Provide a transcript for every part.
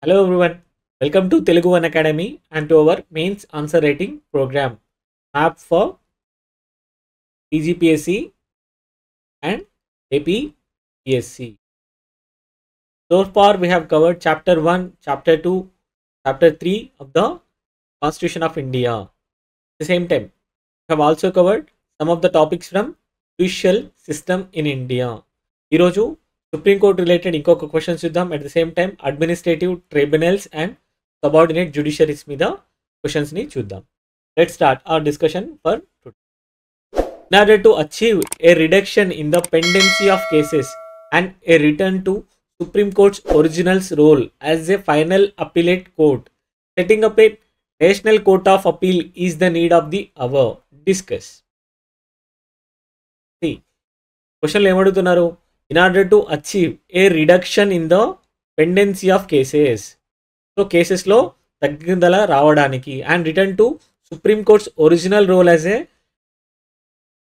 Hello everyone, welcome to Telugu One Academy and to our mains answer rating program app for TGPSC and APPSC. So far we have covered chapter 1, chapter 2, chapter 3 of the Constitution of India. At the same time, we have also covered some of the topics from judicial system in India. ఈరోజు supreme court related ఇంకొక questions చూద్దాం. At the same time administrative tribunals and subordinate judiciaries మీద క్వశ్చన్స్ని చూద్దాం. Let's start our discussion for today. In order to achieve a reduction in the pendency of cases and a return to Supreme Court's original role as a final appellate court, setting up a National Court of Appeal is the need of the hour. Discuss. See, క్వశ్చన్లు ఏమడుగుతున్నారు? In order to achieve a reduction in the pendency of cases, so కేసెస్లో తగ్గుదల రావడానికి and return to supreme court's original role as a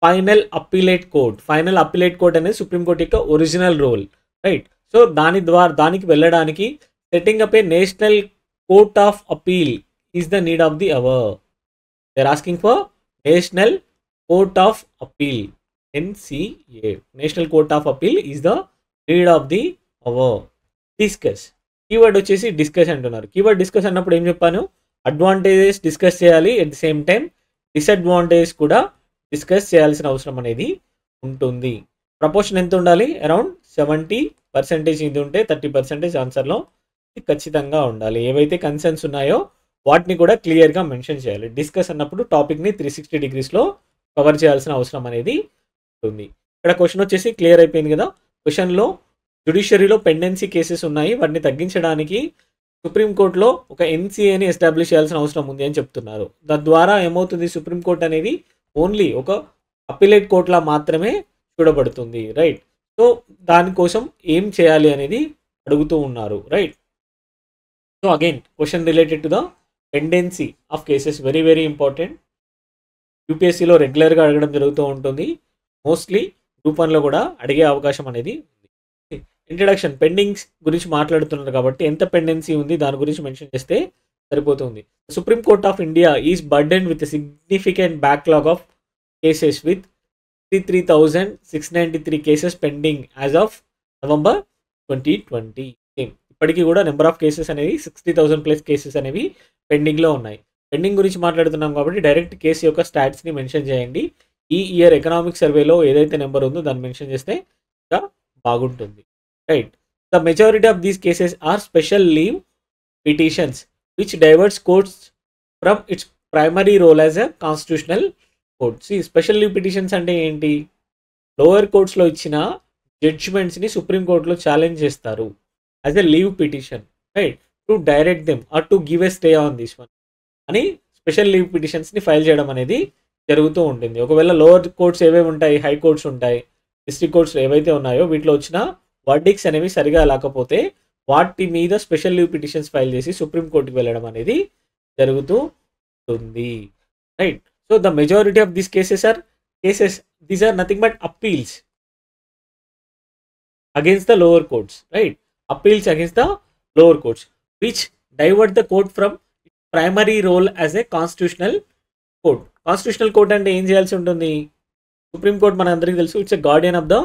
final appellate court అనేది supreme court యొక్క original role, right? So దానికి వెళ్ళడానికి setting up a national court of appeal is the need of the hour. They are asking for national court of appeal, NCA, national court of appeal is the need of the hour. Discuss, keyword వచ్చేసి discuss అంటున్నారు. Keyword discuss అన్నప్పుడు ఏం చెప్పాను? Advantages discuss చేయాలి, at the same time disadvantages కూడా discuss చేయాల్సిన అవసరం అనేది ఉంటుంది. ప్రపోర్షన్ ఎంత ఉండాలి? అరౌండ్ 70% ఇది ఉంటే 30% ఆన్సర్లో ఖచ్చితంగా ఉండాలి. ఏవైతే కన్సర్న్స్ ఉన్నాయో వాటిని కూడా క్లియర్గా మెన్షన్ చేయాలి. డిస్కస్ అన్నప్పుడు టాపిక్ని 360 degreesలో కవర్ చేయాల్సిన అవసరం అనేది ఉంటుంది. ఇక్కడ క్వశ్చన్ వచ్చేసి క్లియర్ అయిపోయింది కదా. క్వశ్చన్లో జ్యుడిషియరీలో పెండెన్సీ కేసెస్ ఉన్నాయి, వాటిని తగ్గించడానికి సుప్రీంకోర్టులో ఒక NCAని ఎస్టాబ్లిష్ చేయాల్సిన అవసరం ఉంది అని చెప్తున్నారు. తద్వారా ఏమవుతుంది? సుప్రీంకోర్టు అనేది ఓన్లీ ఒక అప్పీలేట్ కోర్టులా మాత్రమే చూడబడుతుంది, రైట్? సో దానికోసం ఏం చేయాలి అనేది అడుగుతూ ఉన్నారు, right? So again question related to the pendency of cases, very very important. యూపీఎస్సీలో రెగ్యులర్గా అడగడం జరుగుతూ ఉంటుంది. మోస్ట్లీ గ్రూప్ 1లో కూడా అడిగే అవకాశం అనేది ఉంది. ఇంట్రడక్షన్, పెండింగ్స్ గురించి మాట్లాడుతున్నారు కాబట్టి ఎంత పెండెన్సీ ఉంది దాని గురించి మెన్షన్ చేస్తే సరిపోతుంది. Supreme court of India is burden with significant backlog of cases with 63,693 cases pending as of November 2020. ఇప్పటికీ కూడా నెంబర్ ఆఫ్ కేసెస్ అనేవి 60,000+ కేసెస్ అనేవి పెండింగ్లో ఉన్నాయి. పెండింగ్ గురించి మాట్లాడుతున్నాం కాబట్టి డైరెక్ట్ కేసు యొక్క స్టాట్స్ని మెన్షన్ చేయండి. ఈ ఇయర్ ఎకనామిక్ సర్వేలో ఏదైతే నెంబర్ ఉందో దాన్ని మెన్షన్ చేస్తే ఇంకా బాగుంటుంది, right? The majority of these cases are special leave petitions which diverts courts from its primary role as a constitutional court. Special leave petitions అంటే ఏంటి? లోయర్ కోర్ట్స్లో ఇచ్చిన జడ్జిమెంట్స్ని సుప్రీంకోర్టులో ఛాలెంజ్ చేస్తారు as a leave petition, right? To direct them or to give a stay on this one అని special leave పిటిషన్స్ని file చేయడం అనేది జరుగుతూ ఉంటుంది. ఒకవేళ లోవర్ కోర్ట్స్ ఏవేవి ఉంటాయి, హై కోర్ట్స్ ఉంటాయి, డిస్ట్రిక్ట్ కోర్ట్స్ ఏవైతే ఉన్నాయో వీటిలో వచ్చిన వర్డిక్స్ అనేవి సరిగా లేకపోతే వాటి మీద స్పెషల్ లీవ్ పిటిషన్స్ ఫైల్ చేసి సుప్రీంకోర్టుకి వెళ్ళడం అనేది జరుగుతూ ఉంటుంది, right? So the majority of these cases these are nothing but appeals against the lower courts, right? Appeals against the lower courts which divert the court from its primary role as a constitutional court. Constitutional court అంటే ఏం చేయాల్సి ఉంటుంది? Supreme court మన అందరికీ తెలుసు, it's a guardian of the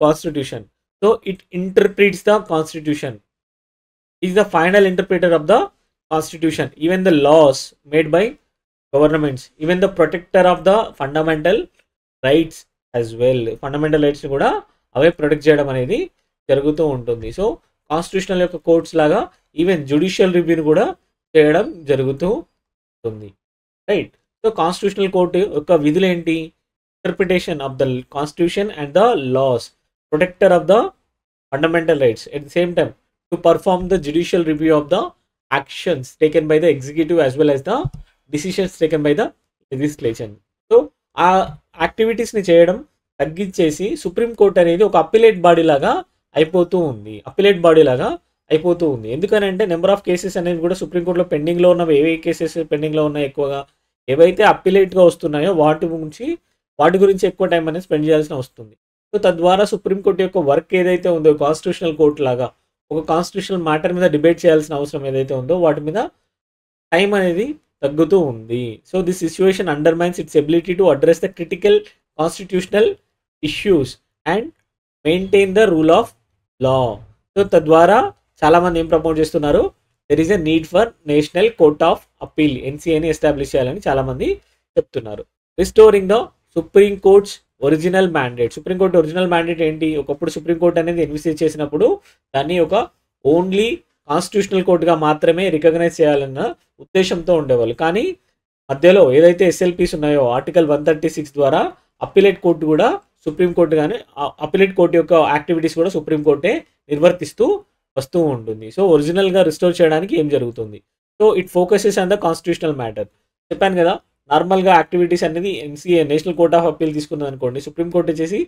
constitution. So it interprets the constitution, is the final interpreter of the constitution, even the laws made by governments, even the protector of the fundamental rights as well. Fundamental రైట్స్ని కూడా అవే protect చేయడం అనేది జరుగుతూ ఉంటుంది. So constitutional యొక్క courts లాగా even judicial రివ్యూని కూడా చేయడం జరుగుతూ ఉంటుంది, రైట్? సో కాన్స్టిట్యూషనల్ కోర్టు యొక్క విధులు ఏంటి? Interpretation of the constitution and the laws, protector of the fundamental rights, at the same time to perform the judicial review of the actions taken by the executive as well as the decisions taken by the legislation. So ఆ యాక్టివిటీస్ని చేయడం తగ్గించేసి supreme court అనేది ఒక appellate body లాగా అయిపోతూ ఉంది. ఎందుకనంటే నెంబర్ ఆఫ్ కేసెస్ అనేది కూడా సుప్రీంకోర్టులో పెండింగ్లో ఉన్నవి, ఏవే కేసెస్ పెండింగ్లో ఉన్నాయి ఎక్కువగా, ఏవైతే అప్పీలేట్గా వస్తున్నాయో వాటి గురించి ఎక్కువ టైం అనేది స్పెండ్ చేయాల్సిన వస్తుంది. సో తద్వారా సుప్రీంకోర్టు యొక్క వర్క్ ఏదైతే ఉందో కాన్స్టిట్యూషనల్ కోర్టు లాగా ఒక కాన్స్టిట్యూషనల్ మ్యాటర్ మీద డిబేట్ చేయాల్సిన అవసరం ఏదైతే ఉందో వాటి మీద టైం అనేది తగ్గుతూ ఉంది. So this situation undermines its ability to address the critical constitutional issues and maintain the rule of law. So తద్వారా చాలామంది ఏం ప్రమోట్ చేస్తున్నారు, there is a need for national court of appeal, ఎన్సీఏని ఎస్టాబ్లిష్ చేయాలని చాలామంది చెప్తున్నారు. Restoring the supreme court's original mandate. Supreme court original mandate ఏంటి? ఒకప్పుడు సుప్రీంకోర్టు అనేది ఎన్విసేజ్ చేసినప్పుడు దాన్ని ఒక ఓన్లీ కాన్స్టిట్యూషనల్ కోర్టుగా మాత్రమే రికగ్నైజ్ చేయాలన్న ఉద్దేశంతో ఉండేవాళ్ళు. కానీ మధ్యలో ఏదైతే ఎస్ఎల్పీస్ ఉన్నాయో ఆర్టికల్ 136 ద్వారా అప్పీలేట్ కోర్టు కూడా సుప్రీంకోర్టు కానీ అప్పీలేట్ కోర్టు యొక్క యాక్టివిటీస్ కూడా సుప్రీంకోర్టే నిర్వర్తిస్తూ వస్తూ ఉంటుంది. సో ఒరిజినల్గా రిస్టోర్ చేయడానికి ఏం జరుగుతుంది? So it focuses on the constitutional matter. చెప్పాను కదా, నార్మల్గా యాక్టివిటీస్ అనేది NCA national court of appeal తీసుకున్నది అనుకోండి, సుప్రీంకోర్టు వచ్చేసి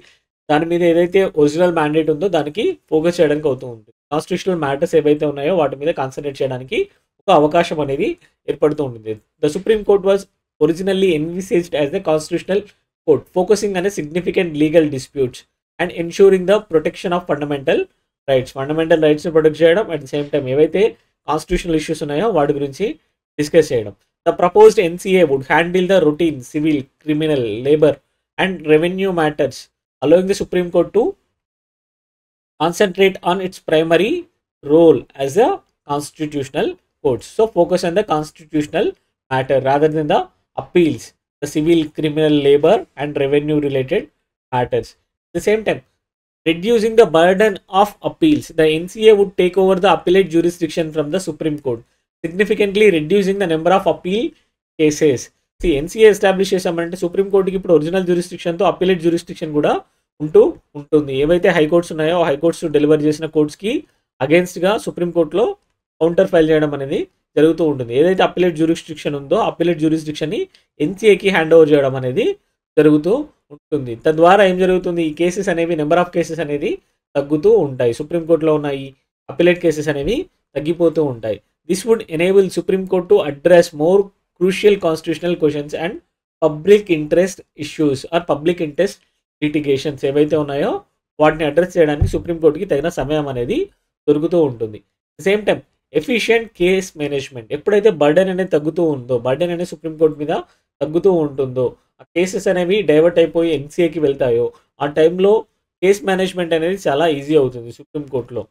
దాని మీద ఏదైతే ఒరిజినల్ మ్యాండేట్ ఉందో దానికి ఫోకస్ చేయడానికి అవుతూ ఉంటుంది. కాన్స్టిట్యూషనల్ మ్యాటర్స్ ఏవైతే ఉన్నాయో వాటి మీద కాన్సన్ట్రేట్ చేయడానికి ఒక అవకాశం అనేది ఏర్పడుతూ ఉంటుంది. The supreme court was originally envisaged as the constitutional court focusing అనే significant legal disputes and ensuring the protection of fundamental rights. Fundamental రైట్స్ని ప్రొటెక్ట్ చేయడం, అట్ ద సేమ్ టైం ఏవైతే కాన్స్టిట్యూషనల్ ఇష్యూస్ ఉన్నాయో వాటి గురించి డిస్కస్ చేయడం. The proposed NCA would handle the routine civil, criminal, labor and revenue matters, allowing the Supreme Court to concentrate on its primary role as a constitutional court. So focus on the constitutional matter rather than the appeals, the civil, criminal, labor and revenue related matters. At the same time, reducing the burden of appeals, the NCA would take over the appellate jurisdiction from the Supreme Court, significantly reducing the number of appeal cases. NCA establish చేసామంటే సుప్రీంకోర్టుకి ఇప్పుడు original జ్యూరిస్డిక్షన్తో appellate jurisdiction కూడా ఉంటుంది. ఏవైతే high courts ఉన్నాయో high courts deliver చేసిన కోర్ట్స్కి అగేన్స్ట్గా సుప్రీంకోర్టులో counter file చేయడం అనేది జరుగుతూ ఉంటుంది. ఏదైతే అపీలేట్ జ్యూరిస్డిక్షన్ ఉందో అపీలేట్ జ్యూరిస్డిక్షన్ని ఎన్సీఏకి హ్యాండ్ ఓవర్ చేయడం అనేది జరుగుతూ ఉంటుంది. తద్వారా ఏం జరుగుతుంది, ఈ కేసెస్ అనేవి నెంబర్ ఆఫ్ కేసెస్ అనేది తగ్గుతూ ఉంటాయి. సుప్రీంకోర్టులో ఉన్న ఈ అపీలేట్ కేసెస్ అనేవి తగ్గిపోతూ ఉంటాయి. This would enable Supreme Court to address more crucial constitutional questions and public interest issues or public interest litigations ఏవైతే ఉన్నాయో వాటిని అడ్రస్ చేయడానికి సుప్రీంకోర్టుకి తగిన సమయం అనేది దొరుకుతూ ఉంటుంది. Same time efficient case management. ఎప్పుడైతే బర్డెన్ అనేది తగ్గుతూ ఉందో, బర్డెన్ అనేది సుప్రీంకోర్టు మీద తగ్గుతూ ఉంటుందో, ఆ కేసెస్ అనేవి డైవర్ట్ అయిపోయి ఎన్సీఏకి వెళ్తాయో ఆ టైంలో కేస్ మేనేజ్మెంట్ అనేది చాలా ఈజీ అవుతుంది. సుప్రీంకోర్టులో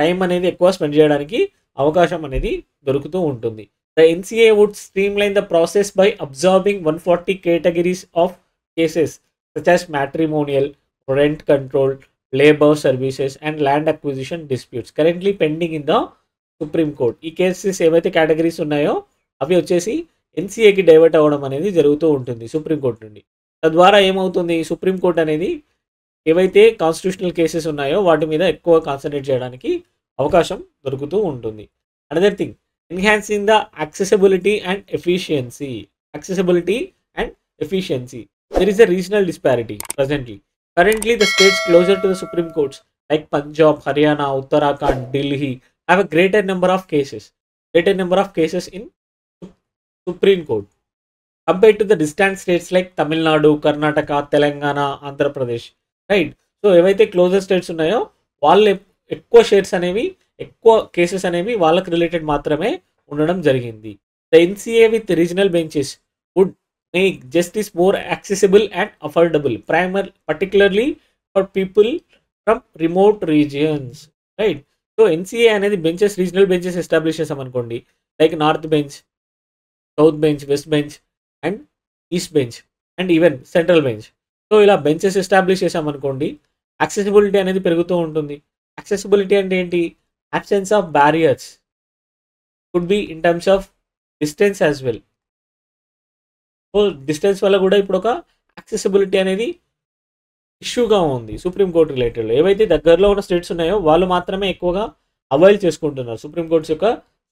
టైం అనేది ఎక్కువ స్పెండ్ చేయడానికి అవకాశం అనేది దొరుకుతూ ఉంటుంది. The NCA would streamline the process by absorbing 140 categories of cases such as matrimonial, rent control, labour services and land acquisition disputes currently pending in the supreme court. ఈ కేసెస్ ఏవైతే categories ఉన్నాయో అవి వచ్చేసి ఎన్సీఏకి డైవర్ట్ అవ్వడం అనేది జరుగుతూ ఉంటుంది supreme court నుండి. తద్వారా ఏమవుతుంది, సుప్రీంకోర్టు అనేది ఏవైతే కాన్స్టిట్యూషనల్ కేసెస్ ఉన్నాయో వాటి మీద ఎక్కువ కాన్సన్ట్రేట్ చేయడానికి అవకాశం దొరుకుతూ ఉంటుంది. Another thing, enhancing the accessibility and efficiency. Accessibility and efficiency. There is a regional disparity presently. Currently, the states closer to the Supreme Courts like Punjab, Haryana, Uttarakhand, Delhi have a greater number of cases in Supreme Court compared to the distant states like Tamil Nadu, Karnataka, Telangana, Andhra Pradesh. Right? So, ఏవైతే closure states ఉన్నాయో వాళ్ళు ఎక్కువ shares అనేవి, ఎక్కువ cases అనేవి వాళ్ళకి related మాత్రమే ఉండడం జరిగింది. The NCA with regional benches would make justice more accessible and affordable particularly for people from remote regions. Right? So NCA అనేది బెంచెస్, రీజనల్ బెంచెస్ ఎస్టాబ్లిష్ చేసామనుకోండి, like north bench, south bench, west bench and east bench and even central bench. So ఇలా benches establish చేసామనుకోండి, accessibility అనేది పెరుగుతూ ఉంటుంది. Accessibility అంటే ఏంటి? Absence of barriers could be in terms of distance as well. So distance వల్ల కూడా ఇప్పుడు ఒక యాక్సెసిబిలిటీ అనేది ఇష్యూగా ఉంది సుప్రీంకోర్టు రిలేటెడ్లో. ఏవైతే దగ్గరలో ఉన్న స్టేట్స్ ఉన్నాయో వాళ్ళు మాత్రమే ఎక్కువగా అవైల్ చేసుకుంటున్నారు సుప్రీంకోర్ట్స్ యొక్క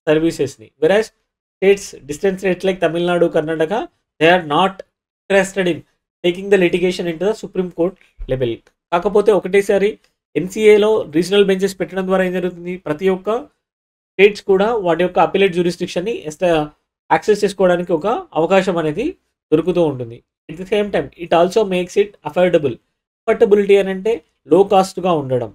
సర్వీసెస్ని. Various states, distance states like Tamil Nadu, Karnataka, they are not interested in taking the litigation into the supreme court level. కాకపోతే ఒకటేసారి ఎన్సీఏలో రీజనల్ బెంచెస్ పెట్టడం ద్వారా ఏం జరుగుతుంది, ప్రతి ఒక్క స్టేట్స్ కూడా వాటి యొక్క అపీలేట్ జ్యూరిస్డిక్షన్ని యాక్సెస్ చేసుకోవడానికి ఒక అవకాశం అనేది దొరుకుతూ ఉంటుంది. At the same time it also makes it affordable. Affordability అని అంటే లో కాస్ట్గా ఉండడం.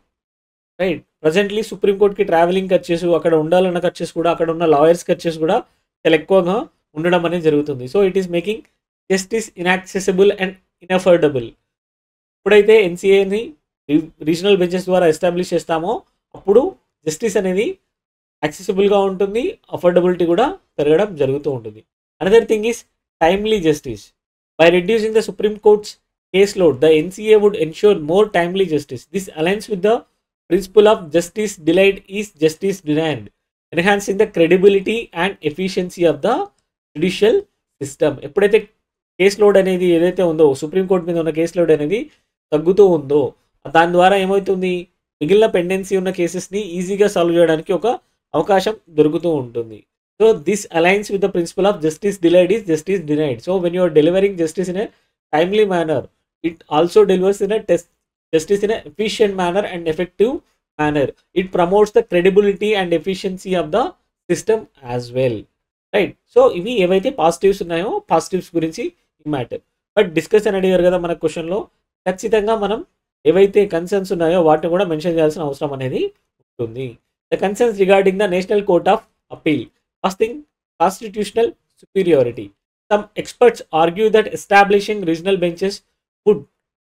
రైట్? ప్రజెంట్లీ సుప్రీంకోర్టుకి ట్రావెలింగ్ ఖర్చెస్, అక్కడ ఉండాలన్న ఖర్చెస్ కూడా, అక్కడ ఉన్న లాయర్స్ ఖర్చెస్ కూడా చాలా ఎక్కువగా ఉండడం అనేది జరుగుతుంది. So it is making justice inaccessible and unaffordable. ఎప్పుడైతే ఎన్సీఏని రీజనల్ బెంచెస్ ద్వారా ఎస్టాబ్లిష్ చేస్తామో అప్పుడు జస్టిస్ అనేది యాక్సెసిబుల్గా ఉంటుంది, అఫోర్డబిలిటీ కూడా పెరగడం జరుగుతూ ఉంటుంది. Another thing is timely justice. By reducing the supreme courts case load, the NCA would ensure more timely justice. This aligns with the principle of justice delayed is justice denied, enhancing the credibility and efficiency of the judicial system. ఎప్పుడైతే case load అనేది ఏదైతే ఉందో, supreme court మీద ఉన్న case load అనేది తగ్గుతూ ఉందో, దాని ద్వారా ఏమవుతుంది, మిగిలిన పెండెన్సీ ఉన్న కేసెస్ని ఈజీగా సాల్వ్ చేయడానికి ఒక అవకాశం దొరుకుతూ ఉంటుంది. So this aligns with the principle of justice delayed is justice denied. So when you are delivering justice in a timely manner, it also delivers in a justice in an efficient manner and effective manner. It promotes the credibility and efficiency of the system as well, right? So ఇవి ఏవైతే positives ఉన్నాయో positives గురించి ఈ matter. But discuss అని అడిగారు కదా మన క్వశ్చన్లో, ఖచ్చితంగా మనం ఏవైతే కన్సర్న్స్ ఉన్నాయో వాటిని కూడా మెన్షన్ చేయాల్సిన అవసరం అనేది ఉంటుంది. The concerns regarding the national court of appeal. First thing, constitutional superiority. Some experts argue that establishing regional benches would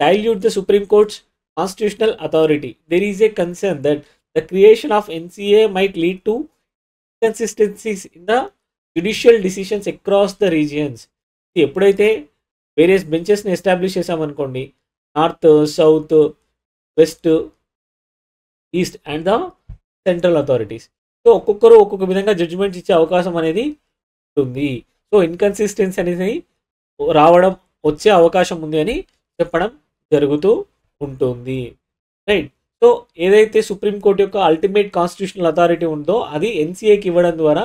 dilute the Supreme Court's constitutional authority. There is a concern that the creation of NCA might lead to inconsistencies in the judicial decisions across the regions. ఎప్పుడైతే various బెంచెస్ని establish చేసామనుకోండి, north, south, west, east and the central authorities, so ఒక్కొక్కరు ఒక్కొక్క విధంగా judgements ఇచ్చే అవకాశం అనేది ఉంటుంది. So inconsistency అనేది రావడం, వచ్చే అవకాశం ఉంది అని చెప్పడం జరుగుతూ ఉంటుంది, రైట్? సో ఏదైతే సుప్రీంకోర్టు యొక్క అల్టిమేట్ కాన్స్టిట్యూషనల్ అథారిటీ ఉందో అది ఎన్సీఏకి ఇవ్వడం ద్వారా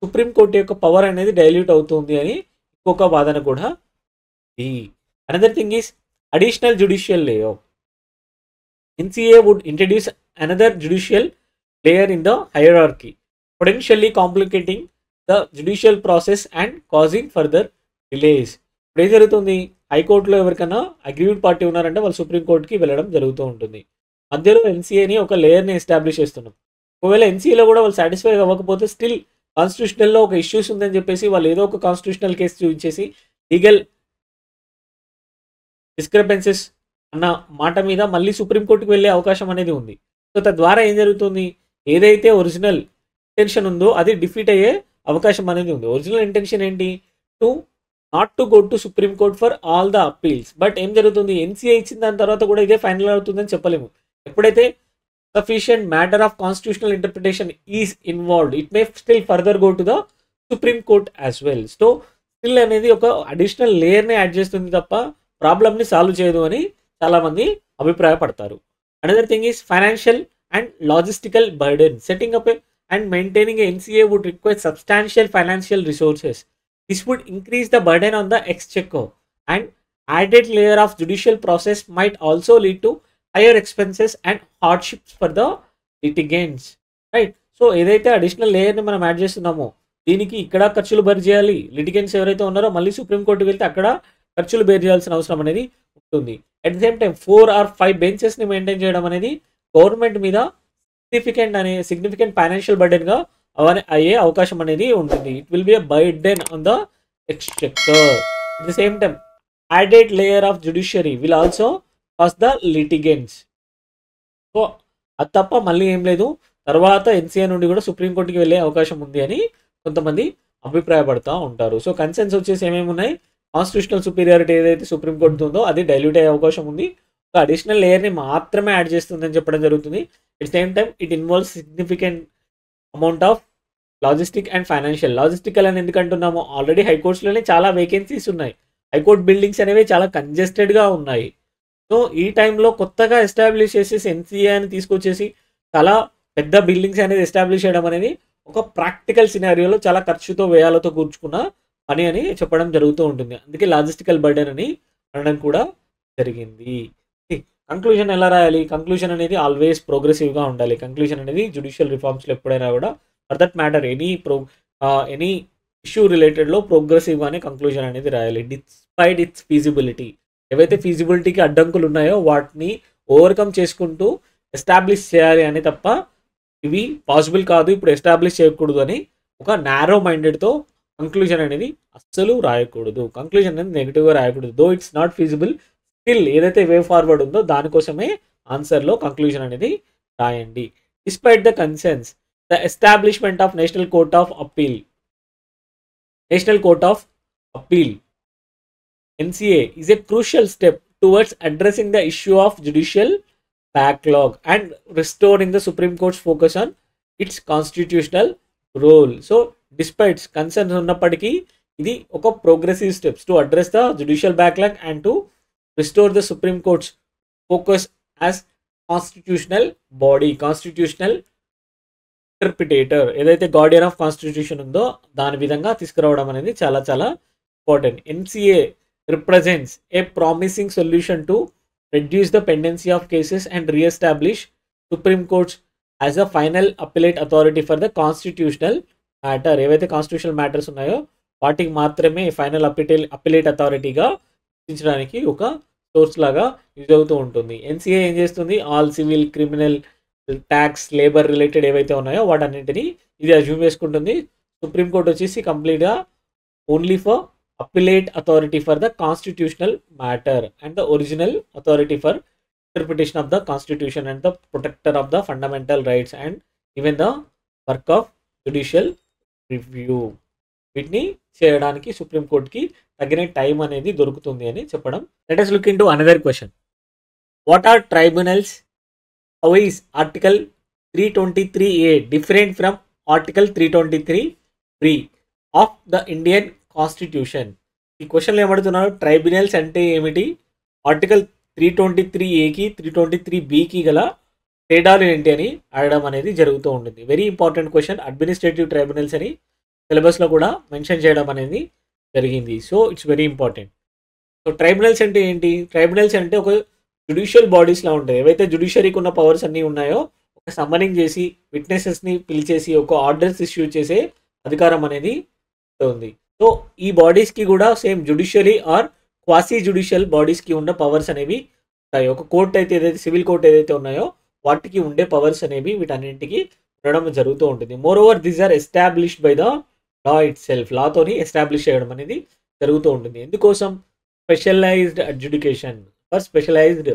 సుప్రీంకోర్టు యొక్క పవర్ అనేది డైల్యూట్ అవుతుంది అని ఇంకొక వాదన కూడా ఉంది. Another thing is additional judicial layer. NCA would introduce another judicial layer in the hierarchy, potentially complicating the judicial process and causing further delays. ఇప్పుడు ఏం జరుగుతుంది, హైకోర్టులో ఎవరికైనా అగ్రీవ్డ్ పార్టీ ఉన్నారంటే వాళ్ళు సుప్రీంకోర్టుకి వెళ్ళడం జరుగుతూ ఉంటుంది. మధ్యలో ఎన్సీఏని ఒక లేయర్ని ఎస్టాబ్లిష్ చేస్తున్నాం. ఒకవేళ ఎన్సీఏలో కూడా వాళ్ళు సాటిస్ఫై అవ్వకపోతే స్టిల్ కాన్స్టిట్యూషనల్లో ఒక ఇష్యూస్ ఉందని చెప్పేసి వాళ్ళు ఏదో ఒక కాన్స్టిట్యూషనల్ కేసు చూపించేసి లీగల్ డిస్క్రిపెన్సెస్ అన్న మాట మీద మళ్ళీ సుప్రీంకోర్టుకి వెళ్ళే అవకాశం అనేది ఉంది. సో తద్వారా ఏం జరుగుతుంది, ఏదైతే ఒరిజినల్ ఇంటెన్షన్ ఉందో అది డిఫీట్ అయ్యే అవకాశం అనేది ఉంది. ఒరిజినల్ ఇంటెన్షన్ ఏంటి, not to go to supreme court for all the appeals. But ఏం జరుగుతుంది, ఎన్సీఏ ఇచ్చిన దాని తర్వాత కూడా ఇదే ఫైనల్ అవుతుందని చెప్పలేము. ఎప్పుడైతే sufficient matter of constitutional interpretation is involved, it may still further go to the supreme court as well. So still అనేది ఒక అడిషనల్ లేయర్ని యాడ్ చేస్తుంది తప్ప ప్రాబ్లమ్ని సాల్వ్ చేయదు అని చాలామంది అభిప్రాయపడతారు. Another thing is financial and logistical burden. Setting up and maintaining a NCA would require substantial financial resources. This would increase the burden on the exchequer, and added layer of judicial process might also lead to higher expenses and hardships for the litigants, right? So ఏదైతే additional లేయర్ని మనం add చేస్తున్నామో దీనికి ఇక్కడ ఖర్చులు bear చేయాలి, litigants ఎవరైతే ఉన్నారో మళ్ళీ సుప్రీంకోర్టుకి వెళ్తే అక్కడ ఖర్చులు బేర్ చేయాల్సిన అవసరం అనేది ఉంటుంది. At the same time 4 or 5 బెంచెస్ని మెయింటైన్ చేయడం అనేది గవర్నమెంట్ మీద సిగ్నిఫికెంట్ ఫైనాన్షియల్ బర్డెన్గా అయ్యే అవకాశం అనేది ఉంటుంది. It will be a burden on the exchequer. At the same time added layer of judiciary will also cost the litigants. So అది తప్ప మళ్ళీ ఏం లేదు, తర్వాత ఎన్సీఏ నుండి కూడా సుప్రీంకోర్టుకి వెళ్ళే అవకాశం ఉంది అని కొంతమంది అభిప్రాయపడుతూ ఉంటారు. సో కన్సర్న్స్ వచ్చేసి ఏమేమి ఉన్నాయి, కాన్స్టిట్యూషనల్ సుపీరియారిటీ ఏదైతే సుప్రీంకోర్టు ఉందో అది డైల్యూట్ అయ్యే అవకాశం ఉంది, ఒక అడిషనల్ లేయర్ని మాత్రమే యాడ్ చేస్తుందని చెప్పడం జరుగుతుంది. At same time it involves significant amount of logistic and financial. Logistical అని ఎందుకంటున్నామో, ఆల్రెడీ హైకోర్ట్స్లోనే చాలా వేకెన్సీస్ ఉన్నాయి, హైకోర్ట్ బిల్డింగ్స్ అనేవి చాలా కంజెస్టెడ్గా ఉన్నాయి. సో ఈ టైంలో కొత్తగా ఎస్టాబ్లిష్ చేసేసి ఎన్సీఏ అని తీసుకొచ్చేసి చాలా పెద్ద బిల్డింగ్స్ అనేది ఎస్టాబ్లిష్ చేయడం అనేది ఒక ప్రాక్టికల్ సినారియోలో చాలా ఖర్చుతో వ్యయాలతో కూర్చుకున్న పని అని చెప్పడం జరుగుతూ ఉంటుంది. అందుకే లాజిస్టికల్ బర్డెన్ అని అనడం కూడా జరిగింది. కంక్లూజన్ ఎలా రాయాలి, కంక్లూజన్ అనేది ఆల్వేస్ ప్రోగ్రెసివ్గా ఉండాలి. కంక్లూజన్ అనేది జ్యుడిషియల్ రిఫార్మ్స్లో ఎప్పుడైనా కూడా for that matter any issue రిలేటెడ్లో ప్రోగ్రెసివ్గానే కంక్లూజన్ అనేది రాయాలి. డిస్పైట్ ఇట్స్ ఫీజిబిలిటీ, ఏవైతే ఫీజిబిలిటీకి అడ్డంకులు ఉన్నాయో వాటిని ఓవర్కమ్ చేసుకుంటూ ఎస్టాబ్లిష్ చేయాలి అని తప్ప ఇవి పాసిబుల్ కాదు, ఇప్పుడు ఎస్టాబ్లిష్ చేయకూడదు అని ఒక నారో మైండెడ్తో కంక్లూజన్ అనేది అస్సలు రాయకూడదు. కంక్లూజన్ అనేది నెగిటివ్గా రాయకూడదు. Though it's not feasible still ఏదైతే వే ఫార్వర్డ్ ఉందో దానికోసమే ఆన్సర్లో కంక్లూజన్ అనేది రాయండి. Despite the concerns the establishment of national court of appeal NCA is a crucial step towards addressing the issue of judicial backlog and restoring the Supreme Court's focus on its constitutional role. So, despite concerns ఉన్నప్పటికీ ఇది ఒక progressive steps to address the judicial backlog and to restore the supreme court's focus as constitutional body, constitutional interpretator, ఏదైతే guardian of constitution ఉందో దాని విధంగా తీసుకురావడం అనేది చాలా చాలా important. NCA represents a promising solution to reduce the pendency of cases and re-establish Supreme Courts as a final appellate authority for the constitutional matter. ఏవైతే constitutional matters ఉన్నాయో వాటికి మాత్రమే ఫైనల్ అప్పిలేట్ అథారిటీగా గుర్తించడానికి ఒక సోర్స్ లాగా యూజ్ అవుతూ ఉంటుంది. NCA ఏం చేస్తుంది? All civil, criminal, tax, labour related ఏవైతే ఉన్నాయో వాటన్నింటినీ ఇది అజ్యూమ్ చేసుకుంటుంది. సుప్రీంకోర్టు వచ్చేసి కంప్లీట్గా only for appellate authority for the constitutional matter and the original authority for interpretation of the constitution and the protector of the fundamental rights and even the work of judicial review. వీటిని చేయడానికి సుప్రీంకోర్టుకి తగిన time అనేది దొరుకుతుంది అని చెప్పడం. Let us look into another question. What are tribunals? How is Article 323A different from Article 323B of the Indian constitution? ఈ క్వశ్చన్లో ఏమడుతున్నారు? ట్రైబ్యునల్స్ అంటే ఏమిటి, ఆర్టికల్ 323A 323B గల తేడాలు ఏంటి అని అడగడం అనేది జరుగుతూ ఉంటుంది. Very important question. Administrative tribunals అని సిలబస్లో కూడా మెన్షన్ చేయడం అనేది జరిగింది. So it's very important. So tribunals అంటే ఏంటి? ట్రైబ్యునల్స్ అంటే ఒక జుడిషియల్ బాడీస్లా ఉంటాయి. ఏవైతే జుడిషియరీకి ఉన్న పవర్స్ అన్నీ ఉన్నాయో ఒక సమ్మనింగ్ చేసి విట్నెసెస్ని పిలిచేసి ఒక ఆర్డర్స్ ఇష్యూ చేసే అధికారం అనేది ఉంది. సో ఈ బాడీస్కి కూడా same judiciary or quasi judicial బాడీస్కి ఉన్న పవర్స్ అనేవి ఉంటాయి. ఒక కోర్ట్ అయితే ఏదైతే సివిల్ కోర్ట్ ఏదైతే ఉన్నాయో వాటికి ఉండే పవర్స్ అనేవి వీటన్నింటికి ఉండడం జరుగుతూ ఉంటుంది. Moreover these are established by the law itself. లాతోని ఎస్టాబ్లిష్ చేయడం అనేది జరుగుతూ ఉంటుంది. ఎందుకోసం? Specialised adjudication, for specialised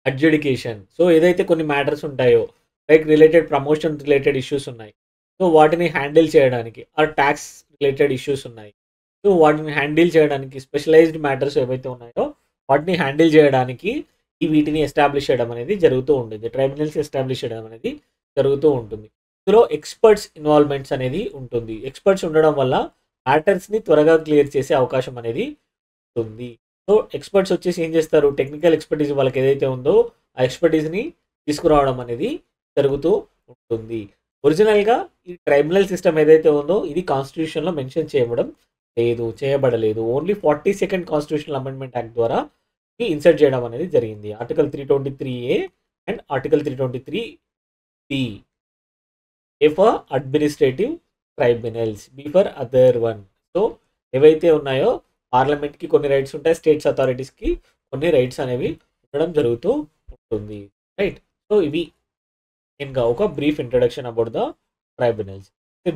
adjudication. So ఏదైతే కొన్ని మ్యాటర్స్ ఉంటాయో like related promotion related issues ఉన్నాయి, సో వాటిని హ్యాండిల్ చేయడానికి, ఆర్ ట్యాక్స్ రిలేటెడ్ ఇష్యూస్ ఉన్నాయి, సో వాటిని హ్యాండిల్ చేయడానికి స్పెషలైజ్డ్ మ్యాటర్స్ ఏవైతే ఉన్నాయో వాటిని హ్యాండిల్ చేయడానికి వీటిని ఎస్టాబ్లిష్ చేయడం అనేది జరుగుతూ ఉంటుంది. ట్రైబ్యునల్స్ ఎస్టాబ్లిష్ చేయడం అనేది జరుగుతూ ఉంటుంది. ఇందులో ఎక్స్పర్ట్స్ ఇన్వాల్వ్మెంట్స్ అనేది ఉంటుంది. ఎక్స్పర్ట్స్ ఉండడం వల్ల మ్యాటర్స్ని త్వరగా క్లియర్ చేసే అవకాశం అనేది ఉంటుంది. సో ఎక్స్పర్ట్స్ వచ్చేసి ఏం చేస్తారు? టెక్నికల్ ఎక్స్పర్టీస్ వాళ్ళకి ఏదైతే ఉందో ఆ ఎక్స్పర్టీస్ని తీసుకురావడం అనేది జరుగుతూ ఉంటుంది. ఒరిజినల్గా ఈ ట్రైబ్యునల్ సిస్టమ్ ఏదైతే ఉందో ఇది కాన్స్టిట్యూషన్లో మెన్షన్ చేయబడలేదు. Only 42nd constitutional amendment act ద్వారా ఇన్సర్ట్ చేయడం అనేది జరిగింది. Article 323A and article 323B. A for administrative tribunals, B for other one. So ఏవైతే ఉన్నాయో పార్లమెంట్కి కొన్ని రైట్స్ ఉంటాయి, స్టేట్స్ అథారిటీస్కి కొన్ని రైట్స్ అనేవి ఉండడం జరుగుతూ ఉంటుంది. రైట్. సో ఇవి ఇంకా ఒక brief introduction about the tribunals.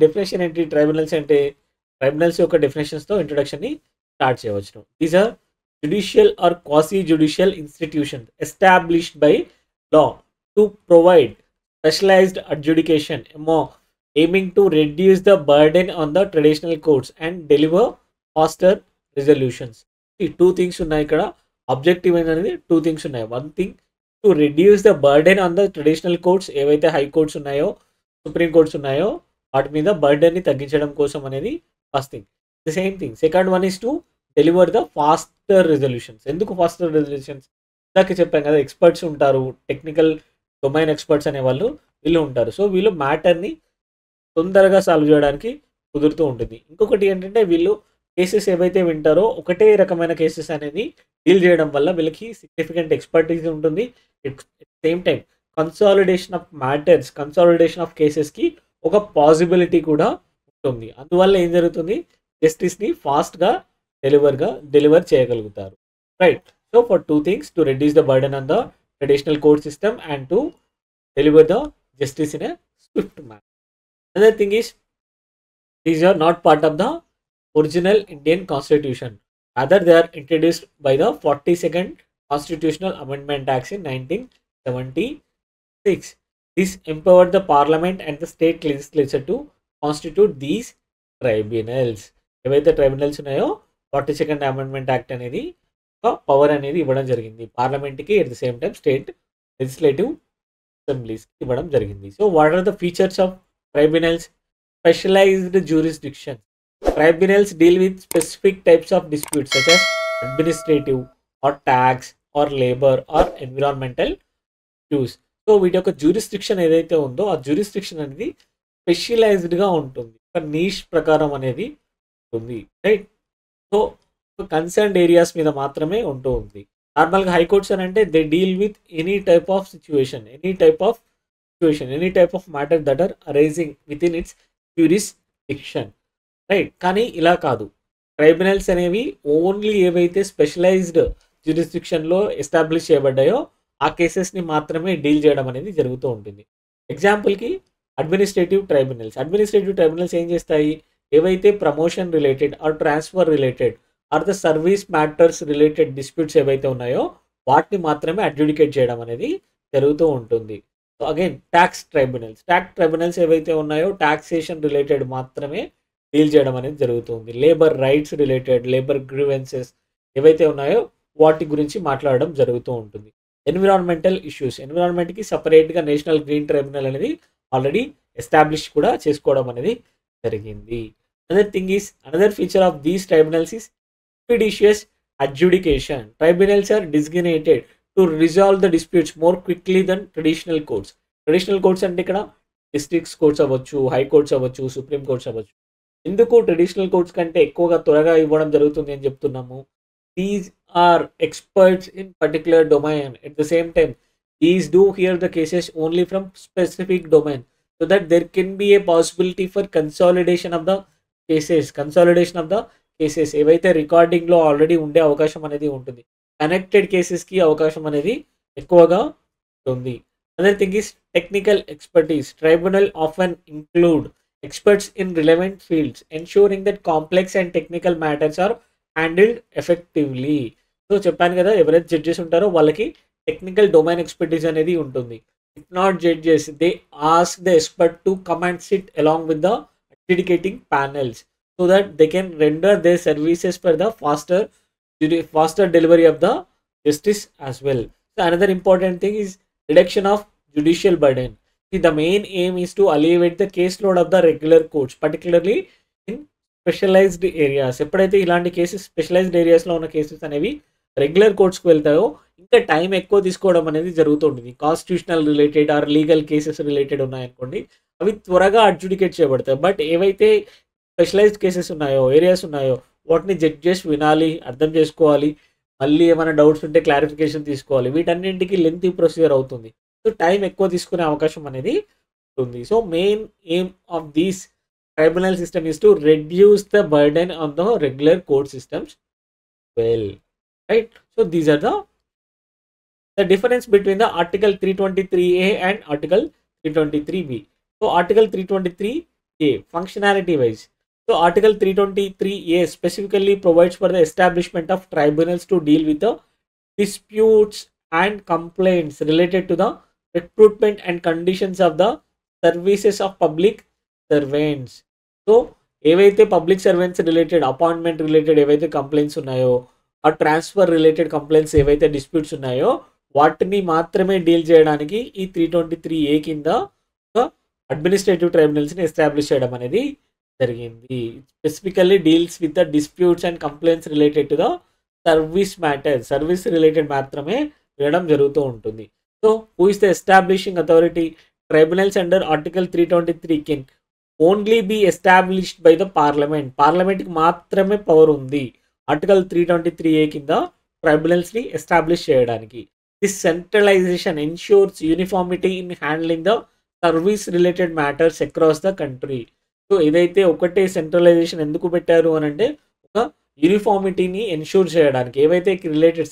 Definition ఏంటి? ట్రైబ్యునల్స్ అంటే ట్రైబ్యునల్స్ యొక్క డెఫినేషన్స్తో ఇంట్రొడక్షన్ని స్టార్ట్ చేయవచ్చు. These are judicial or quasi-judicial institutions established by law to provide specialized adjudication aiming to reduce the burden on the traditional courts and deliver faster resolutions. See, two things ఉన్నాయి ఇక్కడ. Objective అనేది two things ఉన్నాయి. One thing to reduce the burden on the traditional courts, ఏవైతే high courts ఉన్నాయో supreme courts ఉన్నాయో వాటి మీద బర్డన్ని తగ్గించడం కోసం అనేది first thing. The same thing second one is to deliver the faster resolutions. ఎందుకు ఫాస్టర్ రెజల్యూషన్స్? ఇందాక చెప్పాం కదా, ఎక్స్పర్ట్స్ ఉంటారు, టెక్నికల్ డొమైన్ ఎక్స్పర్ట్స్ అనే వాళ్ళు వీళ్ళు ఉంటారు. సో వీళ్ళు మ్యాటర్ని తొందరగా సాల్వ్ చేయడానికి కుదురుతూ ఉంటుంది. ఇంకొకటి ఏంటంటే వీళ్ళు కేసెస్ ఏవైతే వింటారో ఒకటే రకమైన కేసెస్ అనేది డీల్ చేయడం వల్ల వీళ్ళకి సిగ్నిఫికెంట్ ఎక్స్పర్టీస్ ఉంటుంది. At same time consolidation of matters, consolidation of కేసెస్కి ఒక పాసిబిలిటీ కూడా ఉంటుంది. అందువల్ల ఏం జరుగుతుంది? జస్టిస్ని ఫాస్ట్గా డెలివర్ చేయగలుగుతారు. Right. So for two things, to reduce the burden on the traditional court system and to deliver the justice in a swift manner. Another thing is these are not part of the original Indian Constitution. Rather, they are introduced by the 42nd Constitutional Amendment Act in 1976. This empowered the Parliament and the state legislature to constitute these tribunals. ఏవైతే tribunals ఉన్నాయో 42nd amendment act అనేది ఒక power అనేది ఇవ్వడం జరిగింది పార్లమెంట్కి, at the same time state legislative assemblies ఇవ్వడం జరిగింది. So what are the features of tribunals? Specialised jurisdiction. Tribunals deal with specific types of disputes such as administrative or tax or labor or environmental issues. So వీటి యొక్క jurisdiction ఏదైతే ఉందో ఆ jurisdiction అనేది స్పెషలైజ్డ్గా ఉంటుంది, ఒక నీష్ ప్రకారం అనేది ఉంటుంది, రైట్? సో కన్సర్న్డ్ ఏరియాస్ మీద మాత్రమే ఉంటూ ఉంది. నార్మల్గా హైకోర్ట్స్ అని అంటే they deal with any type of situation, any type of matter that are arising within its jurisdiction, right? కానీ ఇలా కాదు. ట్రైబ్యునల్స్ అనేవి ఓన్లీ ఏవైతే స్పెషలైజ్డ్ జ్యూరిస్డిక్షన్లో ఎస్టాబ్లిష్ చేయబడ్డాయో ఆ కేసెస్ని మాత్రమే డీల్ చేయడం అనేది జరుగుతూ ఉంటుంది. ఎగ్జాంపుల్కి అడ్మినిస్ట్రేటివ్ ట్రైబ్యునల్స్ ఏం చేస్తాయి? ఏవైతే promotion related are transfer related are the service matters related disputes ఏవైతే ఉన్నాయో వాటిని మాత్రమే అడ్జుడికేట్ చేయడం అనేది జరుగుతూ ఉంటుంది. సో అగైన్ ట్యాక్స్ ట్రైబ్యునల్స్ ఏవైతే ఉన్నాయో టాక్సేషన్ రిలేటెడ్ మాత్రమే డీల్ చేయడం అనేది జరుగుతుంది. Labour rights related, labour grievances ఏవైతే ఉన్నాయో వాటి గురించి మాట్లాడడం జరుగుతూ ఉంటుంది. ఎన్విరాన్మెంటల్ ఇష్యూస్, ఎన్విరాన్మెంట్కి సపరేట్గా నేషనల్ గ్రీన్ ట్రైబ్యునల్ అనేది ఆల్రెడీ ఎస్టాబ్లిష్ కూడా చేసుకోవడం అనేది జరిగింది. Another feature of these tribunals is expeditious adjudication. Tribunals are designated to resolve the disputes more quickly than traditional courts. Traditional courts అంటే ఇక్కడ డిస్ట్రిక్ట్స్ కోర్ట్స్ అవ్వచ్చు, high courts అవ్వచ్చు, supreme courts అవ్వచ్చు. ఎందుకు ట్రెడిషనల్ కోర్ట్స్ కంటే ఎక్కువగా త్వరగా ఇవ్వడం జరుగుతుంది అని చెప్తున్నాము? These are experts in particular domain. At the same time these do hear the cases only from specific domain so that there can be a possibility for consolidation of the cases ఏవైతే రికార్డింగ్లో already ఉండే అవకాశం అనేది ఉంటుంది. Connected కేసెస్కి అవకాశం అనేది ఎక్కువగా ఉంటుంది. Other thing is technical expertise. Tribunal often include experts in relevant fields, ensuring that complex and technical matters are handled effectively. So చెప్పాను కదా, ఎవరైతే జడ్జెస్ ఉంటారో వాళ్ళకి టెక్నికల్ డొమైన్ ఎక్స్పర్టీస్ అనేది ఉంటుంది. If not judges, they ask the expert to come and sit along with the adjudicating panels so that they can render their services for the faster delivery of the justice as well. So another important thing is reduction of judicial burden. The main aim is to alleviate the caseload of the regular courts, particularly in specialized areas. ఎప్పుడైతే ఇలాంటి cases specialised ఏరియాస్లో ఉన్న cases అనేవి regular కోర్ట్స్కి వెళ్తాయో ఇంకా time ఎక్కువ తీసుకోవడం అనేది జరుగుతుంటుంది. Constitutional related are legal cases related ఉన్నాయనుకోండి, అవి త్వరగా అడ్జుడికేట్ చేయబడతాయి. బట్ ఏవైతే స్పెషలైజ్డ్ కేసెస్ ఉన్నాయో, ఏరియాస్ ఉన్నాయో, వాటిని జడ్జెస్ వినాలి, అర్థం చేసుకోవాలి, మళ్ళీ ఏమైనా డౌట్స్ ఉంటే క్లారిఫికేషన్ తీసుకోవాలి. వీటన్నింటికి లెంతీ ప్రొసీజర్ అవుతుంది. సో టైం ఎక్కువ తీసుకునే అవకాశం అనేది ఉంటుంది. So main aim of these tribunal system is to reduce the burden on the regular court systems well, right? So these are the difference between the article 323A and article 323B. So article 323A functionality wise, so article 323A specifically provides for the establishment of tribunals to deal with the disputes and complaints related to the recruitment and conditions of the services of public servants. So ఏవైతే public servants related, appointment related ఏవైతే complaints ఉన్నాయో, ఆ transfer related complaints ఏవైతే disputes ఉన్నాయో వాటిని మాత్రమే deal చేయడానికి ఈ 323A కింద ఒక అడ్మినిస్ట్రేటివ్ ట్రైబ్యునల్స్ని ఎస్టాబ్లిష్ చేయడం అనేది జరిగింది. Specifically deals with the disputes and complaints related to the service related మాత్రమే వినడం జరుగుతూ ఉంటుంది. So who is the establishing authority? Tribunals under article 323 can only be established by the parliament. పార్లమెంట్కి మాత్రమే పవర్ ఉంది ఆర్టికల్ 323A కింద ట్రైబ్యునల్స్ని establish చేయడానికి. This centralisation ensures uniformity in handling the service related matters across the country. So ఏదైతే ఒకటే centralisation ఎందుకు పెట్టారు అని అంటే ఒక యూనిఫార్మిటీని ఎన్ష్యూర్ చేయడానికి. ఏవైతే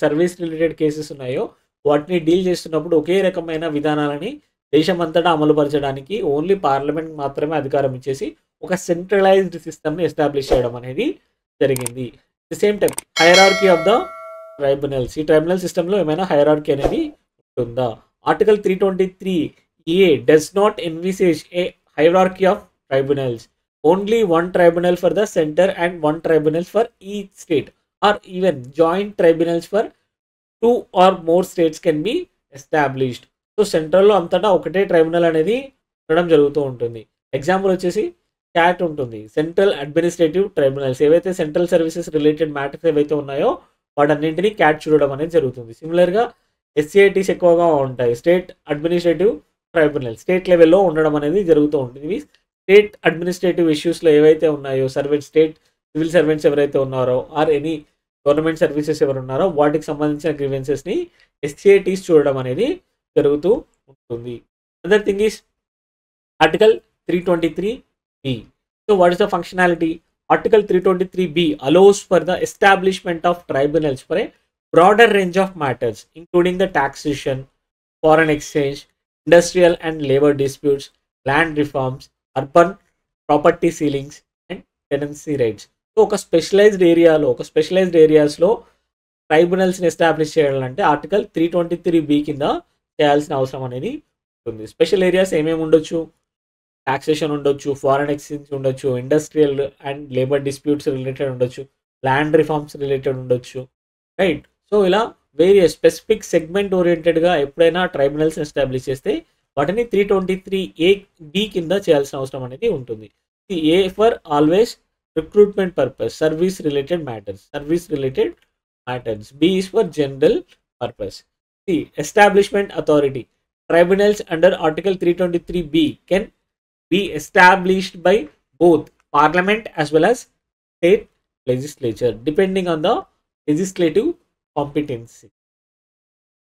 సర్వీస్ రిలేటెడ్ కేసెస్ ఉన్నాయో వాటిని డీల్ చేస్తున్నప్పుడు ఒకే రకమైన విధానాలని దేశమంతటా అమలుపరచడానికి ఓన్లీ పార్లమెంట్ మాత్రమే అధికారం ఇచ్చేసి ఒక సెంట్రలైజ్డ్ సిస్టమ్‌ని ఎస్టాబ్లిష్ చేయడం అనేది జరిగింది. The same time hierarchy of the tribunals. ఈ ట్రైబ్యునల్ సిస్టమ్‌లో ఏమైనా హైరార్కీ అనేది ఉంటుందా? Article 323 A does not envisage a hierarchy of tribunals. Only one tribunal for the centre and one tribunal for each state or even joint tribunals for 2 or more states can be established. So సెంట్రల్‌లో అంతటా ఒకటే tribunal అనేది ఉండడం జరుగుతూ ఉంటుంది. Example వచ్చేసి cat ఉంటుంది. Central administrative tribunals. ఏవైతే సెంట్రల్ సర్వీసెస్ రిలేటెడ్ మ్యాటర్స్ ఏవైతే ఉన్నాయో వాటన్నింటిని క్యాట్ చూడడం అనేది జరుగుతుంది. సిమిలర్‌గా ఎస్సీఐటీస్ ఎక్కువగా ఉంటాయి. స్టేట్ అడ్మినిస్ట్రేటివ్ ట్రైబ్యునల్ స్టేట్ లెవెల్‌లో ఉండడం అనేది జరుగుతూ ఉంటుంది. ఇవి స్టేట్ అడ్మినిస్ట్రేటివ్ ఇష్యూస్‌లో ఏవైతే ఉన్నాయో స్టేట్ సివిల్ సర్వెంట్స్ ఎవరైతే ఉన్నారో ఆర్ ఎనీ గవర్నమెంట్ సర్వీసెస్ ఎవరు ఉన్నారో వాటికి సంబంధించిన గ్రీవెన్సెస్‌ని ఎస్సీఐటీస్ చూడడం అనేది జరుగుతూ ఉంటుంది. Other thing is article 323B. So what is the functionality? Article 323B allows for the establishment of tribunals for a broader range of matters, including the taxation, foreign exchange, industrial and labor disputes, land reforms, urban property ceilings, and tenancy rights. So ఒక specialised ఏరియాస్లో ట్రైబ్యునల్స్ని establish చేయాలంటే article 323B కింద చేయాల్సిన అవసరం అనేది ఉంటుంది. Special areas ఏమేమి ఉండొచ్చు? టాక్సేషన్ ఉండొచ్చు, ఫారెన్ ఎక్స్చేంజ్ ఉండొచ్చు, industrial and labour disputes related ఉండొచ్చు, ల్యాండ్ రిఫార్మ్స్ రిలేటెడ్ ఉండొచ్చు, రైట్? సో ఇలా వేరియస్ స్పెసిఫిక్ సెగ్మెంట్ ఓరియంటెడ్గా ఎప్పుడైనా ట్రైబ్యునల్స్ ఎస్టాబ్లిష్ చేస్తే వాటిని 323A కింద చేయాల్సిన అవసరం అనేది ఉంటుంది. A for always recruitment purpose, service related matters. B is for general purpose. C establishment authority. Tribunals under Article 323B can be established by both Parliament as well as state legislature, depending on the legislative competency.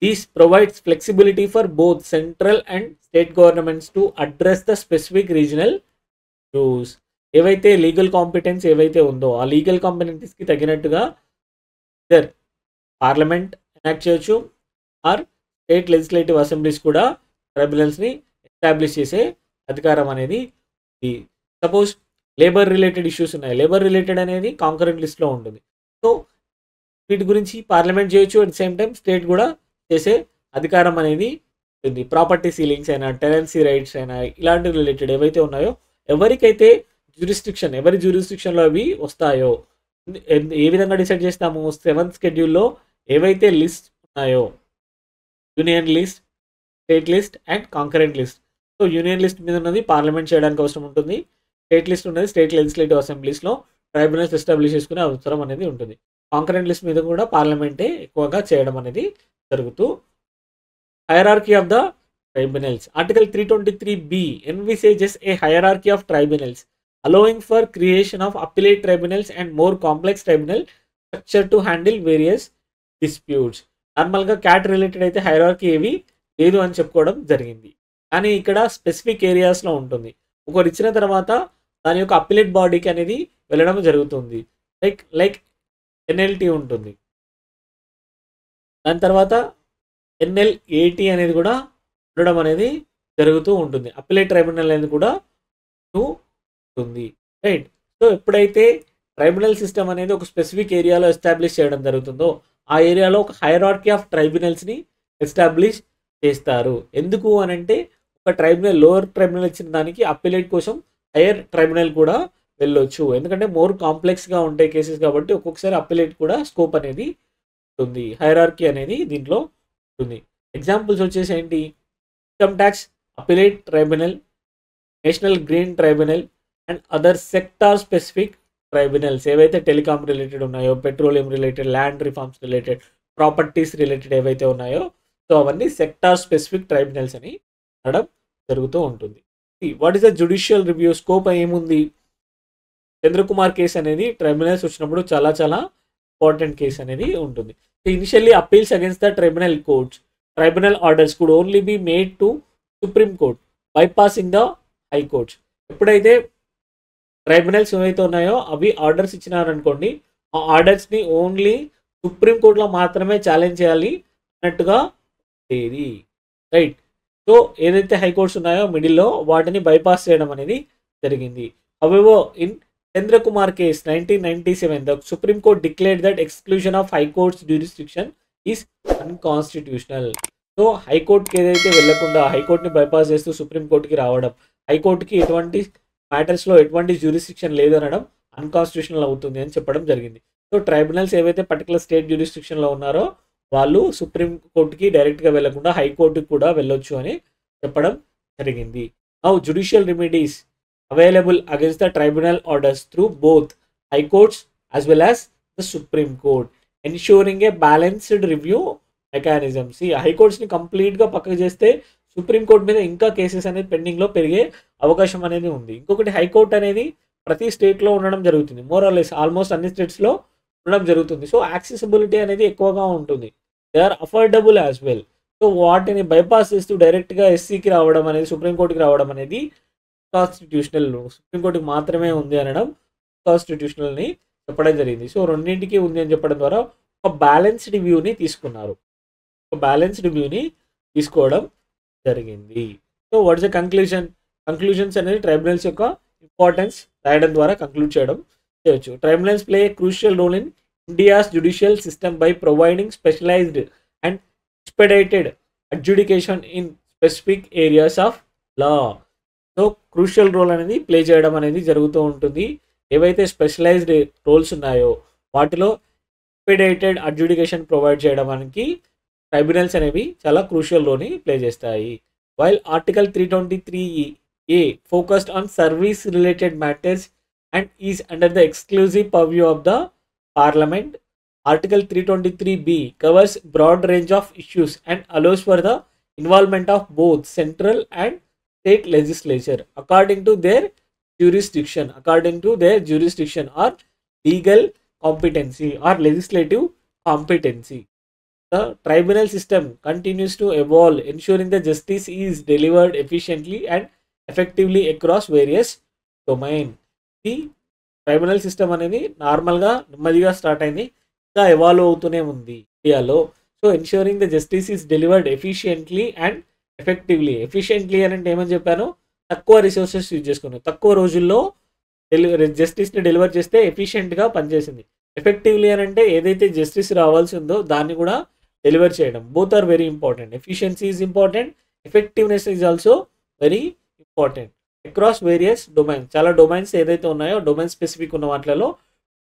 This provides flexibility for both central and state governments to address the specific regional issues. ఏవైతే legal competence ఏవైతే ఉందో ఆ legal కాంపిటెన్సీకి తగినట్టుగా parliament enact చేయొచ్చు or state legislative assemblies కూడా ట్రైబ్యునల్స్ని establish చేసే అధికారం అనేది ఉంది. సపోజ్ లేబర్ రిలేటెడ్ ఇష్యూస్ ఉన్నాయి. లేబర్ రిలేటెడ్ అనేది కాంకరెంట్ లిస్ట్లో ఉంటుంది. సో వీటి గురించి పార్లమెంట్ చేయొచ్చు, అట్ సేమ్ టైం స్టేట్ కూడా చేసే అధికారం అనేది ఉంది. ప్రాపర్టీ సీలింగ్స్ అయినా, టెనెన్సీ రైట్స్ అయినా, ఇలాంటి రిలేటెడ్ ఏవైతే ఉన్నాయో ఎవరికైతే ఎవరి జ్యూరిస్డిక్షన్లో అవి వస్తాయో ఏ విధంగా డిసైడ్ చేస్తాము? 7th షెడ్యూల్లో ఏవైతే లిస్ట్ ఉన్నాయో union list, state list and concurrent list. So union list మీద ఉన్నది పార్లమెంట్ చేయడానికి అవసరం ఉంటుంది. స్టేట్ లిస్ట్ ఉన్నది స్టేట్ లెజిస్లేటివ్ అసెంబ్లీస్లో ట్రైబ్యునల్స్ ఎస్టాబ్లిష్ చేసుకునే అవసరం అనేది ఉంటుంది. కాంకరెంట్ లిస్ట్ మీద కూడా పార్లమెంటే ఎక్కువగా చేయడం అనేది జరుగుతూ. Hierarchy of the tribunals. Article 323B envisages a hierarchy of tribunals, allowing for creation of appellate tribunals and more complex tribunal structure to handle various disputes. నార్మల్గా క్యాట్ రిలేటెడ్ అయితే హైరార్కీ ఏవి లేదు అని చెప్పుకోవడం జరిగింది. కానీ ఇక్కడ స్పెసిఫిక్ ఏరియాస్లో ఉంటుంది. ఒకరు ఇచ్చిన తర్వాత దాని యొక్క అప్పిలేట్ బాడీకి అనేది వెళ్ళడం జరుగుతుంది. లైక్ NLT ఉంటుంది. దాని తర్వాత NLAT అనేది కూడా ఉండడం అనేది జరుగుతూ ఉంటుంది. అప్పిలేట్ ట్రైబ్యునల్ అనేది కూడా ఉంటుంది, రైట్? సో ఎప్పుడైతే ట్రైబ్యునల్ సిస్టమ్ అనేది ఒక స్పెసిఫిక్ ఏరియాలో ఎస్టాబ్లిష్ చేయడం జరుగుతుందో ఆ ఏరియాలో ఒక హైరార్కీ ఆఫ్ ట్రైబ్యునల్స్ని ఎస్టాబ్లిష్ చేస్తారు. ఎందుకు అని అంటే ఒక ట్రైబ్యునల్ లోవర్ ట్రైబ్యునల్ ఇచ్చిన దానికి అప్పిలేట్ కోసం హైయర్ ట్రైబ్యునల్ కూడా వెళ్ళొచ్చు. ఎందుకంటే మోర్ కాంప్లెక్స్గా ఉంటాయి కేసెస్ కాబట్టి ఒక్కొక్కసారి అప్పిలేట్ కూడా స్కోప్ అనేది ఉంటుంది. హైరార్కీ అనేది దీంట్లో ఉంటుంది. ఎగ్జాంపుల్స్ వచ్చేసి ఏంటి? Income tax appellate tribunal, national green tribunal and other sector specific tribunals. ఏవైతే టెలికాం రిలేటెడ్ ఉన్నాయో, petroleum related, land reforms related, properties related ఏవైతే ఉన్నాయో సో అవన్నీ సెక్టార్ స్పెసిఫిక్ ట్రైబ్యునల్స్ అని అనడం జరుగుతూ ఉంటుంది. What is the judicial review scope? ఏముంది? చంద్రకుమార్ కేసు అనేది ట్రైబ్యునల్స్ వచ్చినప్పుడు చాలా ఇంపార్టెంట్ కేసు అనేది ఉంటుంది. Initially appeals against the tribunal courts, tribunal orders could only be made to supreme court bypassing the high courts. ఎప్పుడైతే ట్రైబ్యునల్స్ ఏవైతే ఉన్నాయో అవి ఆర్డర్స్ ఇచ్చినారనుకోండి, ఆ ఆర్డర్స్ని ఓన్లీ సుప్రీం కోర్టులో మాత్రమే ఛాలెంజ్ చేయాలి అన్నట్టుగా ఉండేది. రైట్. సో ఏదైతే హైకోర్ట్స్ ఉన్నాయో మిడిల్‌లో వాటిని బైపాస్ చేయడం అనేది జరిగింది. However in Chandra Kumar case 1997 the supreme court declared that exclusion of high courts jurisdiction is unconstitutional. So హైకోర్ట్‌కి ఏదైతే వెళ్ళకుండా హైకోర్ట్‌ని బైపాస్ చేస్తూ సుప్రీం కోర్ట్‌కి రావడం, హైకోర్ట్‌కి ఎటువంటి మ్యాటర్స్‌లో ఎటువంటి జ్యూరిస్డిక్షన్ లేదనడం అన్‌కాన్స్టిట్యూషనల్ అవుతుంది అని చెప్పడం జరిగింది. సో ట్రైబ్యునల్స్ ఏవైతే పర్టికులర్ స్టేట్ జ్యూరిస్డిక్షన్‌లో ఉన్నారో వాళ్ళు సుప్రీం కోర్ట్‌కి డైరెక్ట్‌గా వెళ్ళకుండా హైకోర్ట్‌కి కూడా వెళ్ళొచ్చు అని చెప్పడం జరిగింది. Now judicial remedies available against the tribunal orders through both high courts as well as the supreme court ensuring A balanced review mechanisms. ఈ హైకోర్ట్స్ని కంప్లీట్గా పక్కకు చేస్తే సుప్రీం కోర్ట్ మీద ఇంకా కేసెస్ అనేది పెండింగ్లో పెరిగే అవకాశం అనేది ఉంది. ఇంకొకటి హైకోర్ట్ అనేది ప్రతి స్టేట్లో ఉండడం జరుగుతుంది. మోర్ ఆర్ లెస్ ఆల్మోస్ట్ అన్ని స్టేట్స్లో ఉండడం జరుగుతుంది. సో యాక్సెసిబిలిటీ అనేది ఎక్కువగా ఉంటుంది. They are affordable as well. So వాటిని బైపాస్ చేస్తూ డైరెక్ట్గా ఎస్సీకి రావడం అనేది సుప్రీంకోర్టుకి రావడం అనేది కాన్స్టిట్యూషనల్. సుప్రీంకోర్టుకి మాత్రమే ఉంది అనడం కాన్స్టిట్యూషనల్ని చెప్పడం జరిగింది. సో రెండింటికి ఉంది అని చెప్పడం ద్వారా ఒక బ్యాలెన్స్డ్ వ్యూని తీసుకున్నారు. ఒక బ్యాలెన్స్డ్ వ్యూని తీసుకోవడం జరిగింది. So what is the conclusions అనేది ట్రైబ్యునల్స్ యొక్క ఇంపార్టెన్స్ రాయడం ద్వారా కంక్లూడ్ చేయొచ్చు. Tribunals play a crucial role in India's judicial system by providing specialised and expedited adjudication in specific areas of law. So crucial role అనేది play చేయడం అనేది జరుగుతూ ఉంటుంది. ఏవైతే స్పెషలైజ్డ్ రోల్స్ ఉన్నాయో వాటిలో ఎక్స్పెడైటెడ్ అడ్జుడికేషన్ ప్రొవైడ్ చేయడానికి ట్రైబ్యునల్స్ అనేవి చాలా క్రూషియల్ రోల్ని ప్లే చేస్తాయి. While article 323A focused on service related matters and is under the exclusive purview of the parliament, article 323B covers broad range of issues and allows for the involvement of both central and state legislature according to their jurisdiction or legal competency or legislative competency. The tribunal system continues to evolve, ensuring the justice is delivered efficiently and effectively across various domains. The tribunal system అనేది నార్మల్గా నెమ్మదిగా start అయింది, ఇంకా evolve అవుతూనే ఉంది ఇండియాలో. So ensuring the justice is delivered efficiently and effectively. Efficiently అని అంటే ఏమని చెప్పాను, తక్కువ రిసోర్సెస్ యూజ్ చేసుకున్నాను, తక్కువ రోజుల్లో జస్టిస్ని డెలివర్ చేస్తే ఎఫిషియెంట్గా పనిచేసింది. ఎఫెక్టివ్లీ అని అంటే ఏదైతే జస్టిస్ రావాల్సి ఉందో దాన్ని కూడా డెలివర్ చేయడం. Both are very important. Efficiency is important, effectiveness is also very important across various domains. చాలా డొమైన్స్ ఏదైతే ఉన్నాయో డొమైన్ స్పెసిఫిక్ ఉన్న వాటిలో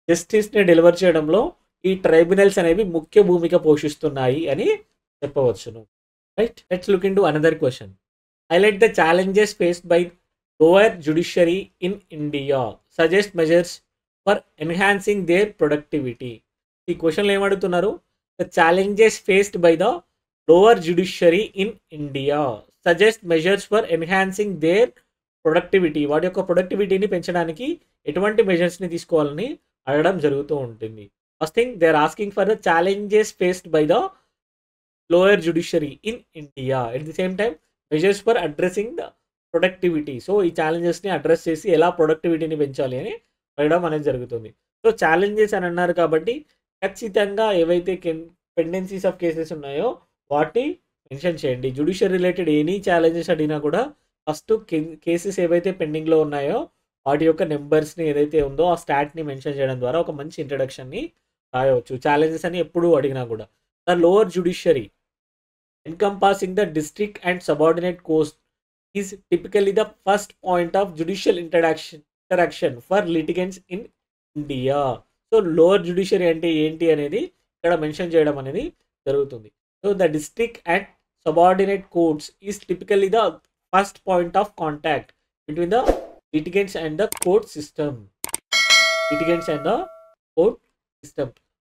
జస్టిస్ని డెలివర్ చేయడంలో ఈ ట్రైబ్యునల్స్ అనేవి ముఖ్య భూమిక పోషిస్తున్నాయి అని చెప్పవచ్చును. Right, let's look into another question. Highlight the challenges faced by lower judiciary in India, suggest measures for enhancing their productivity. ఈ క్వశ్చన్లో ఏమడుగుతున్నారు, the challenges faced by the lower judiciary in India, suggest measures for enhancing their productivity. వాటి యొక్క ప్రొడక్టివిటీని పెంచడానికి ఎటువంటి మెజర్స్ని తీసుకోవాలని అడగడం జరుగుతూ ఉంటుంది. First thing, they are asking for the challenges faced by the lower judiciary in India, at the same time measures for addressing the productivity. So ఈ ఛాలెంజెస్ని అడ్రస్ చేసి ఎలా ప్రొడక్టివిటీని పెంచాలి అని అడగడం అనేది జరుగుతుంది. సో ఛాలెంజెస్ అని అన్నారు కాబట్టి ఖచ్చితంగా ఏవైతే పెండెన్సీస్ ఆఫ్ కేసెస్ ఉన్నాయో వాటి మెన్షన్ చేయండి. జ్యుడిషియల్ రిలేటెడ్ ఎనీ ఛాలెంజెస్ అడిగినా కూడా ఫస్ట్ కేసెస్ ఏవైతే పెండింగ్లో ఉన్నాయో వాటి యొక్క నెంబర్స్ని ఏదైతే ఉందో ఆ స్టాట్ని మెన్షన్ చేయడం ద్వారా ఒక మంచి ఇంట్రడక్షన్ని రాయవచ్చు. ఛాలెంజెస్ అని ఎప్పుడు అడిగినా కూడా. The lower judiciary encompassing the district and subordinate courts is typically the first point of judicial interaction for litigants in India. So lower judiciary అంటే ఏంటి అనేది ఇక్కడ మెన్షన్ చేయడం అనేది జరుగుతుంది. So the district and subordinate courts is typically the first point of contact between the litigants and the court system.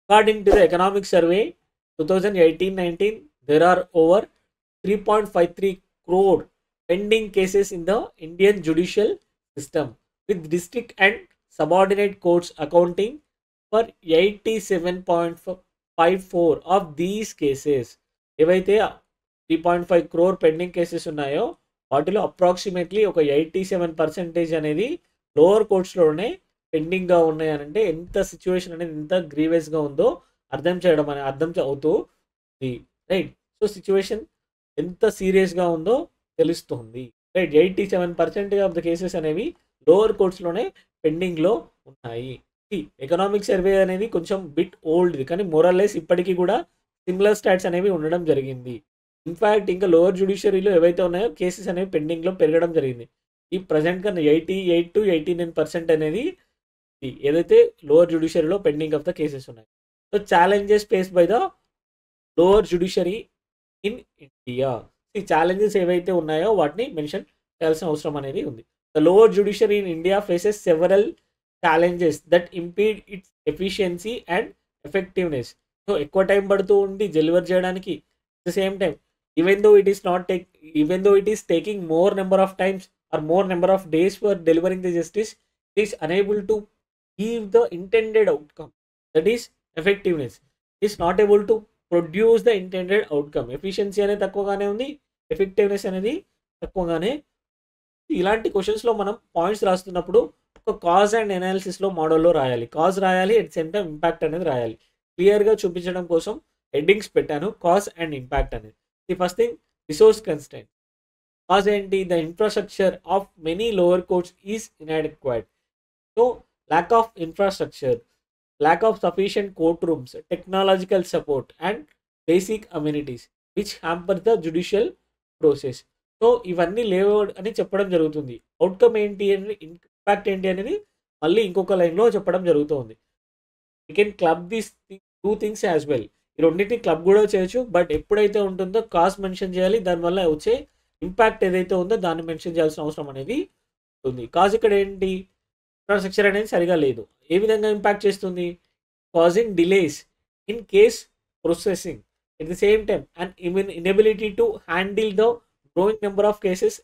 According to the economic survey 2018-19, there are over 3.53 crore pending cases in the Indian judicial system, with district and subordinate courts accounting for 87.54 of these cases. ఏవైతే 3.5 crore pending cases ఉన్నాయో వాటిలో approximately ఒక 87% అనేది lower కోర్ట్స్లోనే పెండింగ్గా ఉన్నాయి అని అంటే ఎంత situation అనేది ఎంత గ్రీవెస్గా ఉందో అర్థం అవుతుంది. రైట్, సో సిచ్యువేషన్ ఎంత సీరియస్గా ఉందో తెలుస్తుంది. రైట్, 87% ఆఫ్ ద కేసెస్ అనేవి లోవర్ కోర్ట్స్లోనే పెండింగ్లో ఉన్నాయి. ఎకనామిక్ సర్వే అనేది కొంచెం బిట్ ఓల్డ్ది, కానీ మోరల్లెస్ ఇప్పటికీ కూడా సిమిలర్ స్టాట్స్ అనేవి ఉండడం జరిగింది. ఇన్ఫ్యాక్ట్ ఇంకా లోవర్ జ్యుడిషియరీలో ఏవైతే ఉన్నాయో కేసెస్ అనేవి పెండింగ్లో పెరగడం జరిగింది. ఈ ప్రజెంట్ కన్నా 88 to 89% అనేది ఏదైతే లోవర్ జ్యుడిషియరీలో పెండింగ్ ఆఫ్ ద కేసెస్ ఉన్నాయి. So challenges face by the lower judiciary in India. ఈ ఛాలెంజెస్ ఏవైతే ఉన్నాయో వాటిని మెన్షన్ చేయాల్సిన అవసరం అనేది ఉంది. The lower judiciary in India faces several challenges that impede its efficiency and effectiveness. So ఎక్కువ టైం పడుతూ ఉంది డెలివర్ చేయడానికి. At the same time even though it is taking more number of times or more number of days for delivering the justice, it is unable to give the intended outcome, that is effectiveness. It is not able to produce the intended outcome. Efficiency అనేది తక్కువగానే ఉంది, effectiveness అనేది తక్కువగానే. ఇలాంటి క్వశ్చన్స్లో మనం points రాస్తున్నప్పుడు ఒక cause and ఎనాలిసిస్లో మోడల్లో రాయాలి. కాజ్ రాయాలి, అట్ సేమ్ టైం ఇంపాక్ట్ అనేది రాయాలి. క్లియర్గా చూపించడం కోసం హెడ్డింగ్స్ పెట్టాను, కాజ్ అండ్ ఇంపాక్ట్ అనేది. The first thing, resource constraint. Cause ఏంటి? The infrastructure of many lower courts is inadequate. So lack of infrastructure, lack of sufficient courtrooms, technological support and basic amenities which hamper the judicial process. So ఇవన్నీ లేవు అని చెప్పడం జరుగుతుంది. Outcome ఏంటి అని, impact ఏంటి అనేది మళ్ళీ ఇంకొక లైన్లో చెప్పడం జరుగుతుంది. We can club these two things as well. ఈ రెండింటిని క్లబ్ కూడా చేయొచ్చు, బట్ ఎప్పుడైతే ఉంటుందో కాస్ట్ మెన్షన్ చేయాలి, దానివల్ల వచ్చే ఇంపాక్ట్ ఏదైతే ఉందో దాన్ని మెన్షన్ చేయాల్సిన అవసరం అనేది ఉంటుంది. కాజ్ ఇక్కడ ఏంటి? ఇన్ఫ్రాస్ట్రక్చర్ అనేది సరిగా లేదు. ఏ విధంగా ఇంపాక్ట్ చేస్తుంది? Causing delays in case processing. At the same time and inability to handle the growing number of cases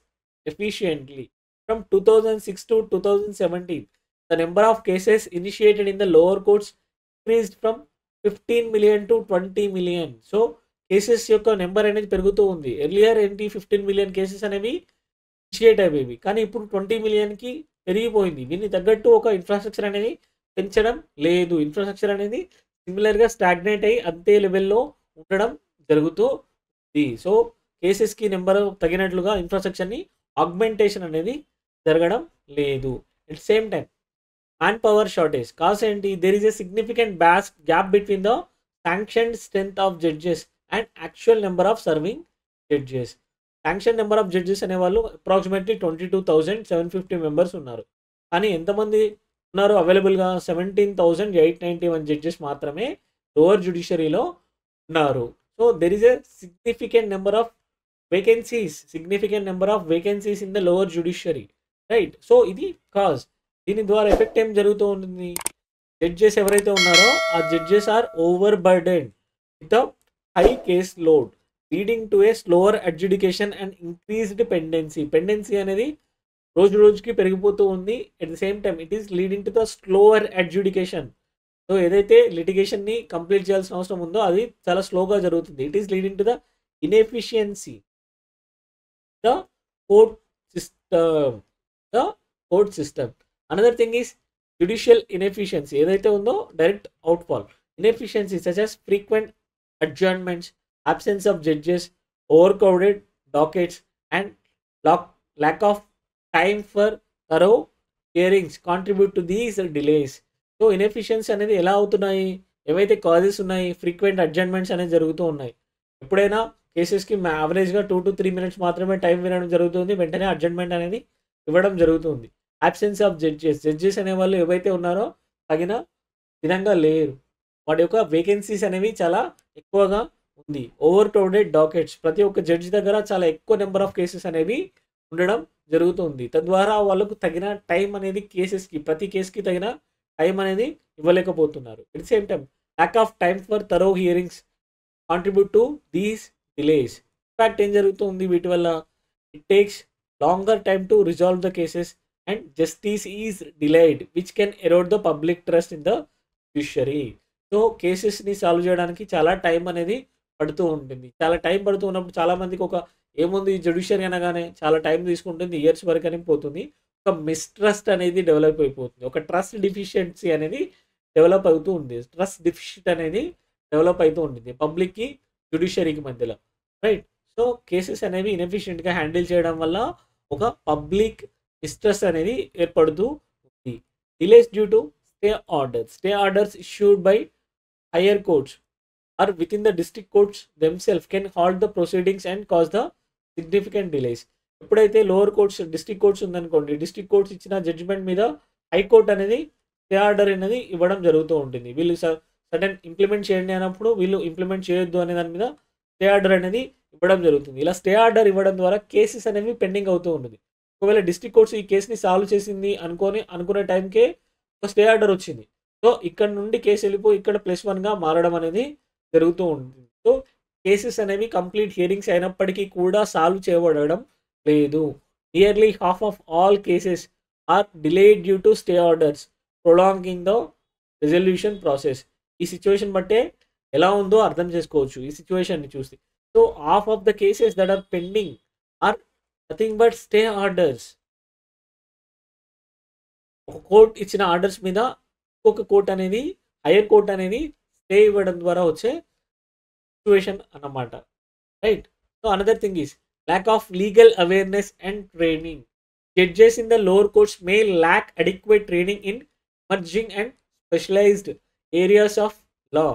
efficiently. From 2006 to 2017 the number of cases initiated in the lower courts increased from 15 million to 20 million. So cases యొక్క number అనేది పెరుగుతూ ఉంది. Earlier ఏంటి? 15 million cases అనేవి initiate అయ్యేవి, కానీ ఇప్పుడు 20 millionకి పెరిగిపోయింది. దీన్ని తగ్గట్టు ఒక ఇన్ఫ్రాస్ట్రక్చర్ అనేది పెంచడం లేదు. ఇన్ఫ్రాస్ట్రక్చర్ అనేది సిమిలర్గా స్టాగ్నేట్ అయ్యి అంతే లెవెల్లో ఉండడం జరుగుతుంది. సో కేసెస్కి నెంబర్ తగినట్లుగా ఇన్ఫ్రాస్ట్రక్చర్ని ఆగ్మెంటేషన్ అనేది జరగడం లేదు. At same time man power shortage. Cause ఏంటి? There is a significant gap between the sanctioned strength of judges and actual number of serving judges. Sanction number of judges అనేవాళ్ళు approximately 22,750 members ఉన్నారు, కానీ ఎంతమంది ఉన్నారు అవైలబుల్గా? 17,891 జడ్జెస్ మాత్రమే lower జ్యుడిషియరీలో ఉన్నారు. So there is a significant number of vacancies in the lower judiciary, right? So ఇది cause. దీని ద్వారా ఎఫెక్ట్ ఏం జరుగుతూ ఉంటుంది? జడ్జెస్ ఎవరైతే ఉన్నారో ఆ judges are overburden with high caseload leading to a slower adjudication and increased pendency అనేది రోజు రోజుకి పెరిగిపోతూ ఉంది. At the same time it is leading to the slower adjudication. So ఏదైతే లిటిగేషన్ని కంప్లీట్ చేయాల్సిన అవసరం ఉందో అది చాలా స్లోగా జరుగుతుంది. It is leading to the inefficiency the court system. Another thing is judicial inefficiency. ఏదైతే ఉందో direct outfall inefficiency such as frequent adjournments, absence of judges, overcrowded dockets and lack of time for thorough hearings contribute to these delays. So inefficiency అనేది ఎలా అవుతున్నాయి? ఏవైతే causes ఉన్నాయి, frequent అడ్జర్న్మెంట్స్ అనేది జరుగుతూ ఉన్నాయి. ఎప్పుడైనా కేసెస్కి యావరేజ్గా 2 to 3 minutes మాత్రమే టైం వినడం జరుగుతుంది, వెంటనే అడ్జర్న్మెంట్ అనేది ఇవ్వడం జరుగుతుంది. అబ్సెన్స్ ఆఫ్ జడ్జెస్ అనేవాళ్ళు ఏవైతే ఉన్నారో తగిన విధంగా లేరు. వాటి యొక్క వేకెన్సీస్ అనేవి చాలా ఎక్కువగా ఉంది. Over crowded dockets. ప్రతి ఒక్క జడ్జి దగ్గర చాలా ఎక్కువ నెంబర్ ఆఫ్ కేసెస్ అనేవి ఉండడం జరుగుతుంది. తద్వారా వాళ్ళకు తగిన టైం అనేది ప్రతి కేసుకి తగిన టైం అనేది ఇవ్వలేకపోతున్నారు. At the same time lack of time for thorough hearings contribute to these delays. In fact ఏం జరుగుతుంది వీటి వల్ల? It takes longer time to resolve the cases and justice is delayed which can erode the public trust in the judiciary. So కేసెస్ని solve చేయడానికి చాలా time అనేది పడుతూ ఉంటుంది. చాలా టైం పడుతూ ఉన్నప్పుడు చాలామందికి ఏముంది జ్యుడిషియరీ అనగానే చాలా టైం తీసుకుంటుంది, ఇయర్స్ వరకు అని పోతుంది. ఒక మిస్ట్రస్ట్ అనేది డెవలప్ అయిపోతుంది. ఒక ట్రస్ట్ డిఫిషియన్సీ అనేది డెవలప్ అవుతూ ఉంది. ట్రస్ట్ డిఫిషిట్ అనేది డెవలప్ అవుతూ ఉంటుంది పబ్లిక్కి జ్యుడిషియరీకి మధ్యలో, రైట్? సో కేసెస్ అనేవి ఇన్ఎఫిషియెంట్గా హ్యాండిల్ చేయడం వల్ల ఒక పబ్లిక్ మిస్ట్రస్ట్ అనేది ఏర్పడుతూ ఉంది. Delays due to stay orders issued by higher courts or within the district courts themselves can halt the proceedings and cause the significant delays. ఎప్పుడైతే lower courts district courts ఉందనుకోండి, district courts ఇచ్చిన judgment మీద high court అనేది stay order అనేది ఇవ్వడం జరుగుతూ ఉంటుంది. వీళ్ళు సడన్ ఇంప్లిమెంట్ చేయండి అన్నప్పుడు వీళ్ళు ఇంప్లిమెంట్ చేయొద్దు అనే దాని మీద స్టే ఆర్డర్ అనేది ఇవ్వడం జరుగుతుంది. ఇలా స్టే ఆర్డర్ ఇవ్వడం ద్వారా కేసెస్ అనేవి పెండింగ్ అవుతూ ఉంటుంది. ఒకవేళ డిస్ట్రిక్ట్ కోర్ట్స్ ఈ కేసుని సాల్వ్ చేసింది అనుకునే టైంకే ఒక స్టే ఆర్డర్ వచ్చింది. సో ఇక్కడ నుండి కేసు వెళ్ళిపోయి ఇక్కడ +1గా మారడం అనేది జరుగుతూ ఉంటుంది. సో కేసెస్ అనేవి కంప్లీట్ హియరింగ్స్ అయినప్పటికీ కూడా సాల్వ్ చేయబడడం లేదు. Nearly half of all cases are delayed due to stay orders prolonging the resolution process. ఈ సిచ్యువేషన్ బట్టే ఎలా ఉందో అర్థం చేసుకోవచ్చు ఈ సిచ్యువేషన్ని చూసి. So half of the cases that are pending are nothing but stay orders. ఒక కోర్ట్ ఇచ్చిన ఆర్డర్స్ మీద ఇంకొక కోర్ట్ అనేది హైయర్ కోర్ట్ అనేది స్టే ఇవ్వడం ద్వారా వచ్చే సిచ్యువేషన్ అన్నమాట, right? So another thing is lack of legal awareness and training. Judges in the lower courts may lack adequate training in emerging and specialized areas of law.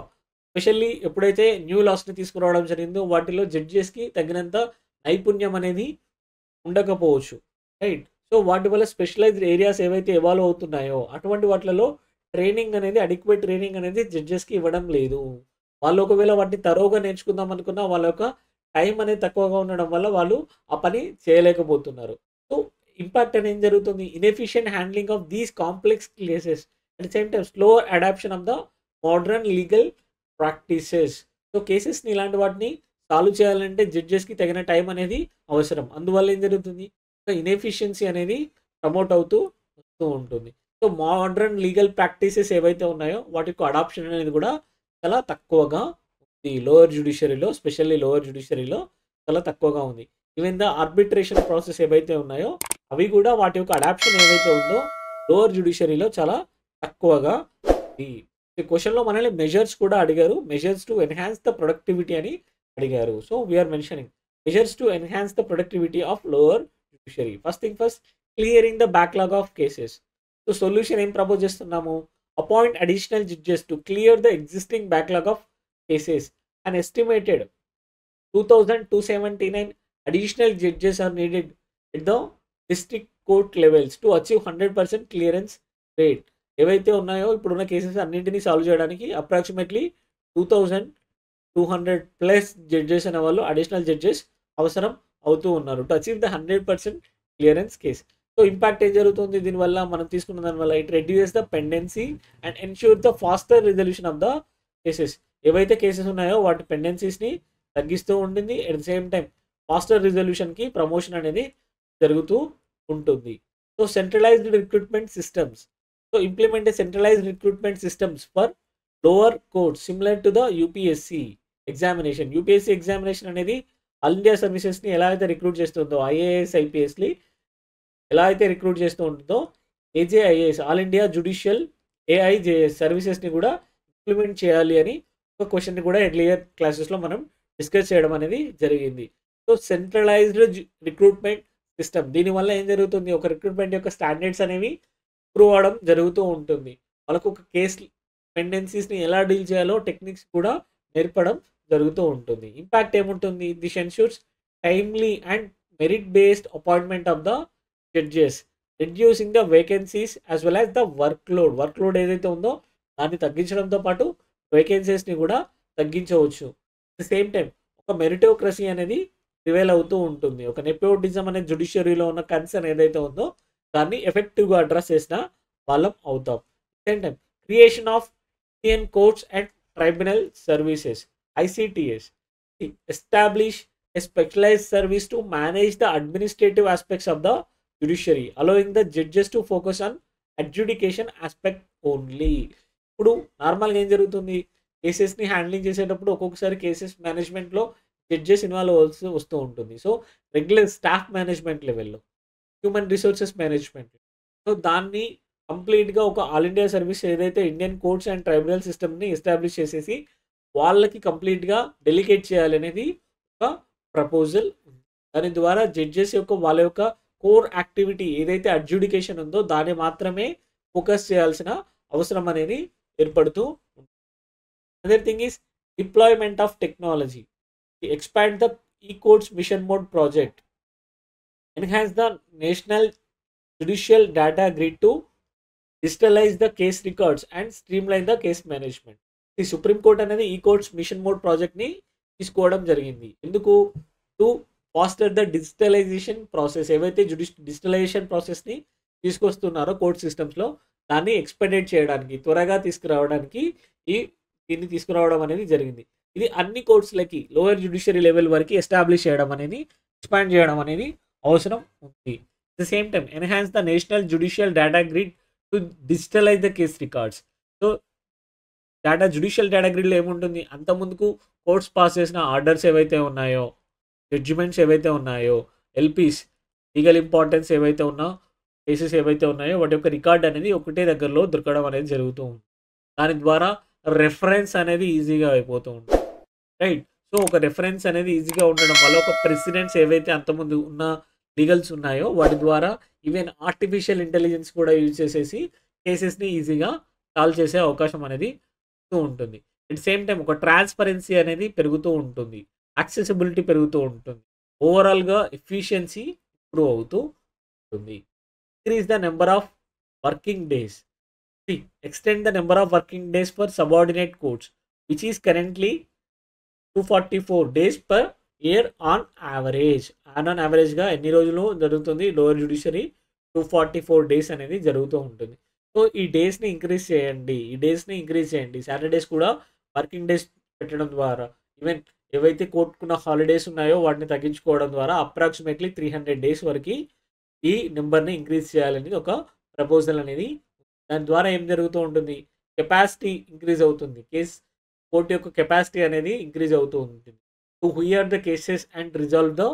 Especially ఎప్పుడైతే new లాస్ని తీసుకురావడం జరిగిందో వాటిలో జడ్జెస్కి తగినంత నైపుణ్యం అనేది ఉండకపోవచ్చు, రైట్? సో వాటి వల్ల స్పెషలైజ్డ్ ఏరియాస్ ఏవైతే ఎవాల్వ్ అవుతున్నాయో అటువంటి వాటిలలో ట్రైనింగ్ అనేది అడిక్వేట్ ట్రైనింగ్ అనేది జడ్జెస్కి ఇవ్వడం లేదు. వాళ్ళు ఒకవేళ వాటిని తరోగా నేర్చుకుందాం అనుకున్నా వాళ్ళ యొక్క టైం అనేది తక్కువగా ఉండడం వల్ల వాళ్ళు ఆ పని చేయలేకపోతున్నారు. సో ఇంపాక్ట్ అనేది ఏం జరుగుతుంది? Inefficient handling of these complex cases at the same time slower adoption of the modern legal practices. So కేసెస్ని ఇలాంటి వాటిని సాల్వ్ చేయాలంటే జడ్జెస్కి తగిన టైం అనేది అవసరం. అందువల్ల ఏం జరుగుతుంది? ఇన్ఎఫిషియన్సీ అనేది ప్రమోట్ అవుతూ వస్తూ ఉంటుంది. సో మోడర్న్ లీగల్ ప్రాక్టీసెస్ ఏవైతే ఉన్నాయో వాటి యొక్క అడాప్షన్ అనేది కూడా చాలా తక్కువగా ఉంది లోవర్ జ్యుడిషియరీలో, స్పెషల్లీ లోవర్ జ్యుడిషియరీలో చాలా తక్కువగా ఉంది. ఈవెన్ ద ఆర్బిట్రేషన్ ప్రాసెస్ ఏవైతే ఉన్నాయో అవి కూడా వాటి యొక్క అడాప్షన్ ఏవైతే ఉందో లోవర్ జ్యుడిషియరీలో చాలా తక్కువగా ఉంది. ఈ క్వశ్చన్లో మనల్ని మెజర్స్ కూడా అడిగారు. Measures to enhance the productivity అని అడిగారు. So we are mentioning measures to enhance the productivity of lower judiciary. First thing first, clearing the backlog of cases. So solution ఏం ప్రపోజ్ చేస్తున్నాము? Appoint additional judges to clear the existing backlog of cases. And estimated 2279 additional judges are needed at the district court levels to achieve 100% clearance rate. ఏవైతే ఉన్నాయో ఇప్పుడున్న cases అన్నింటినీ solve చేయడానికి approximately 2200+ judges అనే వాళ్ళు additional judges అవసరం అవుతూ ఉన్నారు to achieve the 100% clearance case. So impact ఏం జరుగుతుంది దీనివల్ల? మనం తీసుకున్న దానివల్ల it reduces the pendency and ensure the faster resolution of the cases. ఏవైతే కేసెస్ ఉన్నాయో వాటి పెండెన్సీస్ని తగ్గిస్తూ ఉంటుంది. At the same time faster రిజల్యూషన్కి ప్రమోషన్ అనేది జరుగుతూ ఉంటుంది. So centralised recruitment systems. So implement centralised recruitment systems for lower courts similar to the UPSC examination. UPSC examination అనేది ఆల్ ఇండియా సర్వీసెస్ని ఎలా అయితే రిక్రూట్ చేస్తుందో, ఐఏఎస్ ఐపీఎస్ని ఎలా అయితే రిక్రూట్ చేస్తూ ఉంటుందో ఏజేఐఏఎస్ ఆల్ ఇండియా జ్యుడిషియల్ ఏఐజేఎస్ సర్వీసెస్ని కూడా ఇంప్లిమెంట్ చేయాలి అని ఒక క్వశ్చన్ని కూడా ఎర్లియర్ క్లాసెస్లో మనం డిస్కస్ చేయడం అనేది జరిగింది. సో సెంట్రలైజ్డ్ రిక్రూట్మెంట్ సిస్టమ్ దీనివల్ల ఏం జరుగుతుంది? ఒక రిక్రూట్మెంట్ యొక్క స్టాండర్డ్స్ అనేవి ఇంప్రూవ్ అవడం జరుగుతూ ఉంటుంది. వాళ్ళకు ఒక కేస్ పెండెన్సీస్ని ఎలా డీల్ చేయాలో టెక్నిక్స్ కూడా నేర్పడం జరుగుతూ ఉంటుంది. ఇంపాక్ట్ ఏముంటుంది? This ensures timely and merit based appointment of the judges, reducing the vacancies as well as the workload ఏదైతే ఉందో దాన్ని తగ్గించడంతో పాటు వేకెన్సీస్ని కూడా తగ్గించవచ్చు. అట్ ద సేమ్ టైం ఒక మెరిటోక్రసీ అనేది ప్రివేల్ అవుతూ ఉంటుంది. ఒక నెపోటిజం అనే జ్యుడిషియరీలో ఉన్న కన్సర్న్ ఏదైతే ఉందో దాన్ని ఎఫెక్టివ్గా అడ్రస్ చేసిన వాళ్ళం అవుతాం. Same time creation of Indian courts and tribunal services ICTS establish a specialised service to manage the administrative aspects of the judiciary, allowing the judges to focus on adjudication aspect only. ఇప్పుడు నార్మల్గా ఏం జరుగుతుంది? కేసెస్ని handling చేసేటప్పుడు ఒక్కొక్కసారి cases మేనేజ్మెంట్లో judges involve అవ్వాల్సి వస్తూ ఉంటుంది. సో రెగ్యులర్ స్టాఫ్ మేనేజ్మెంట్ లెవెల్లో, హ్యూమన్ రిసోర్సెస్ మేనేజ్మెంట్, సో దాన్ని కంప్లీట్గా ఒక ఆల్ ఇండియా సర్వీస్ ఏదైతే ఇండియన్ కోర్ట్స్ అండ్ ట్రైబ్యునల్ సిస్టమ్ని ఎస్టాబ్లిష్ చేసేసి వాళ్ళకి కంప్లీట్గా డెలికేట్ చేయాలనేది ఒక ప్రపోజల్ ఉంది. దాని ద్వారా జడ్జెస్ యొక్క వాళ్ళ యొక్క కోర్ యాక్టివిటీ ఏదైతే అడ్జుడికేషన్ ఉందో దాన్ని మాత్రమే ఫోకస్ చేయాల్సిన అవసరం అనేది ఏర్పడుతూ ఉంటుంది. Other thing is deployment of technology, expand the e courts mission mode project, enhance the national judicial data grid to digitalize the case records and streamline the case management. ఈ supreme court అనేది ఈ courts mission mode ప్రాజెక్ట్ని తీసుకోవడం జరిగింది. ఎందుకు? To foster the digitalisation process. ఏవైతే digitalisation ప్రాసెస్ని తీసుకొస్తున్నారో కోర్ట్ సిస్టమ్స్లో దాన్ని ఎక్స్పెడేట్ చేయడానికి, త్వరగా తీసుకురావడానికి దీన్ని తీసుకురావడం అనేది జరిగింది. ఇది అన్ని కోర్ట్స్లకి లోయర్ జ్యుడిషియరీ లెవెల్ వరకు ఎస్టాబ్లిష్ చేయడం అనేది, ఎక్స్పాండ్ చేయడం అనేది అవసరం ఉంది. At the same time, enhance the national judicial data grid to digitalize the case records. So, judicial data grid లో ఏముంటుంది? అంత ముందుకు కోర్ట్స్ పాస్ చేసిన ఆర్డర్స్ ఏవైతే ఉన్నాయో, జడ్జిమెంట్స్ ఏవైతే ఉన్నాయో, ఎల్పీస్ లీగల్ ఇంపార్టెన్స్ ఏవైతే ఉన్నాయో, కేసెస్ ఏవైతే ఉన్నాయో వాటి యొక్క రికార్డ్ అనేది ఒకటే దగ్గరలో దొరకడం అనేది జరుగుతూ ఉంది. దాని ద్వారా రెఫరెన్స్ అనేది ఈజీగా అయిపోతూ ఉంటుంది, రైట్? సో ఒక రెఫరెన్స్ అనేది ఈజీగా ఉండడం వల్ల ఒక ప్రెసిడెంట్స్ ఏవైతే అంతకుముందు ఉన్న లీగల్స్ ఉన్నాయో వాటి ద్వారా ఈవెన్ ఆర్టిఫిషియల్ ఇంటెలిజెన్స్ కూడా యూజ్ చేసేసి కేసెస్ని ఈజీగా సాల్వ్ చేసే అవకాశం అనేది ఉంటుంది. అట్ సేమ్ టైం ఒక ట్రాన్స్పరెన్సీ అనేది పెరుగుతూ ఉంటుంది, యాక్సెసిబిలిటీ పెరుగుతూ ఉంటుంది, ఓవరాల్గా ఎఫిషియన్సీ ఇంప్రూవ్ అవుతూ ఉంటుంది. Increase the number of working days, extend the number of working days for subordinate courts which is currently 244 days per year on average. On యావరేజ్గా ఎన్ని రోజులు జరుగుతుంది? లోయర్ జ్యుడిషియరీ 244 days అనేది జరుగుతూ ఉంటుంది. సో ఈ డేస్ని ఇంక్రీజ్ చేయండి. సాటర్డేస్ కూడా వర్కింగ్ డేస్ పెట్టడం ద్వారా, ఈవెన్ ఏవైతే కోర్టుకున్న హాలిడేస్ ఉన్నాయో వాటిని తగ్గించుకోవడం ద్వారా అప్రాక్సిమేట్లీ 300 days వరకు ఈ నెంబర్ని ఇంక్రీజ్ చేయాలనేది ఒక ప్రపోజల్ అనేది. దాని ద్వారా ఏం జరుగుతూ ఉంటుంది? కెపాసిటీ ఇంక్రీజ్ అవుతుంది, కోర్టు యొక్క కెపాసిటీ అనేది ఇంక్రీజ్ అవుతూ ఉంటుంది. To hear the cases and resolve the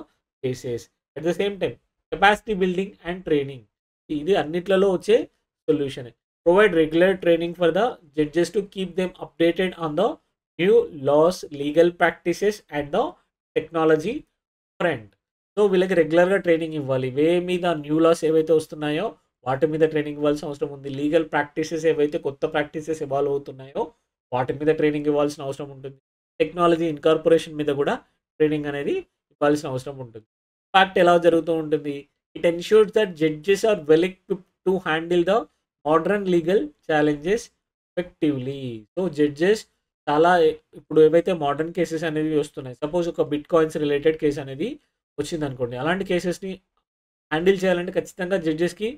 cases. At the same time capacity building and training, ఇది అన్నిట్లలో వచ్చే solution. Provide regular training for the judges to keep them updated on the new laws, legal practices and the technology trend. So వీళ్ళకి రెగ్యులర్గా training ఇవ్వాలి. వే మీద new loss ఏవైతే వస్తున్నాయో వాటి మీద ట్రైనింగ్ ఇవ్వాల్సిన అవసరం ఉంది. లీగల్ ప్రాక్టీసెస్ ఏవైతే కొత్త ప్రాక్టీసెస్ ఎవాల్వ్ అవుతున్నాయో వాటి మీద ట్రైనింగ్ ఇవ్వాల్సిన అవసరం ఉంటుంది. టెక్నాలజీ ఇన్కార్పొరేషన్ మీద కూడా ట్రైనింగ్ అనేది ఇవ్వాల్సిన అవసరం ఉంటుంది. ఫ్యాక్ట్ ఎలా జరుగుతూ ఉంటుంది? It ensures that judges are well equipped to handle the modern legal challenges effectively. So judges చాలా ఇప్పుడు ఏవైతే మోడర్న్ కేసెస్ అనేవి వస్తున్నాయి, సపోజ్ ఒక బిట్ కాయిన్స్ రిలేటెడ్ కేసు అనేది వచ్చింది అనుకోండి, అలాంటి కేసెస్ని హ్యాండిల్ చేయాలంటే ఖచ్చితంగా జడ్జెస్కి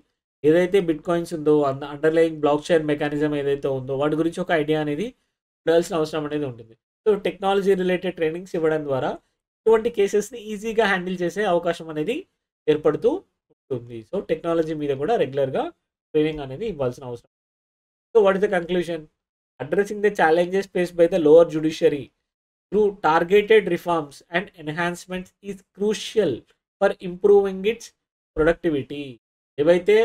ఏదైతే బిట్ కాయిన్స్ ఉందో, అండర్లయింగ్ బ్లాక్ చైన్ మెకానిజం ఏదైతే ఉందో వాటి గురించి ఒక ఐడియా అనేది ఉండాల్సిన అవసరం అనేది ఉంటుంది. సో టెక్నాలజీ రిలేటెడ్ ట్రైనింగ్స్ ఇవ్వడం ద్వారా ఇటువంటి కేసెస్ని ఈజీగా హ్యాండిల్ చేసే అవకాశం అనేది ఏర్పడుతూ ఉంటుంది. సో టెక్నాలజీ మీద కూడా రెగ్యులర్గా ట్రైనింగ్ అనేది ఇవ్వాల్సిన అవసరం. So what is the conclusion? Addressing the challenges faced by the lower judiciary through targeted reforms and enhancements is crucial for improving it's productivity. ఏవైతే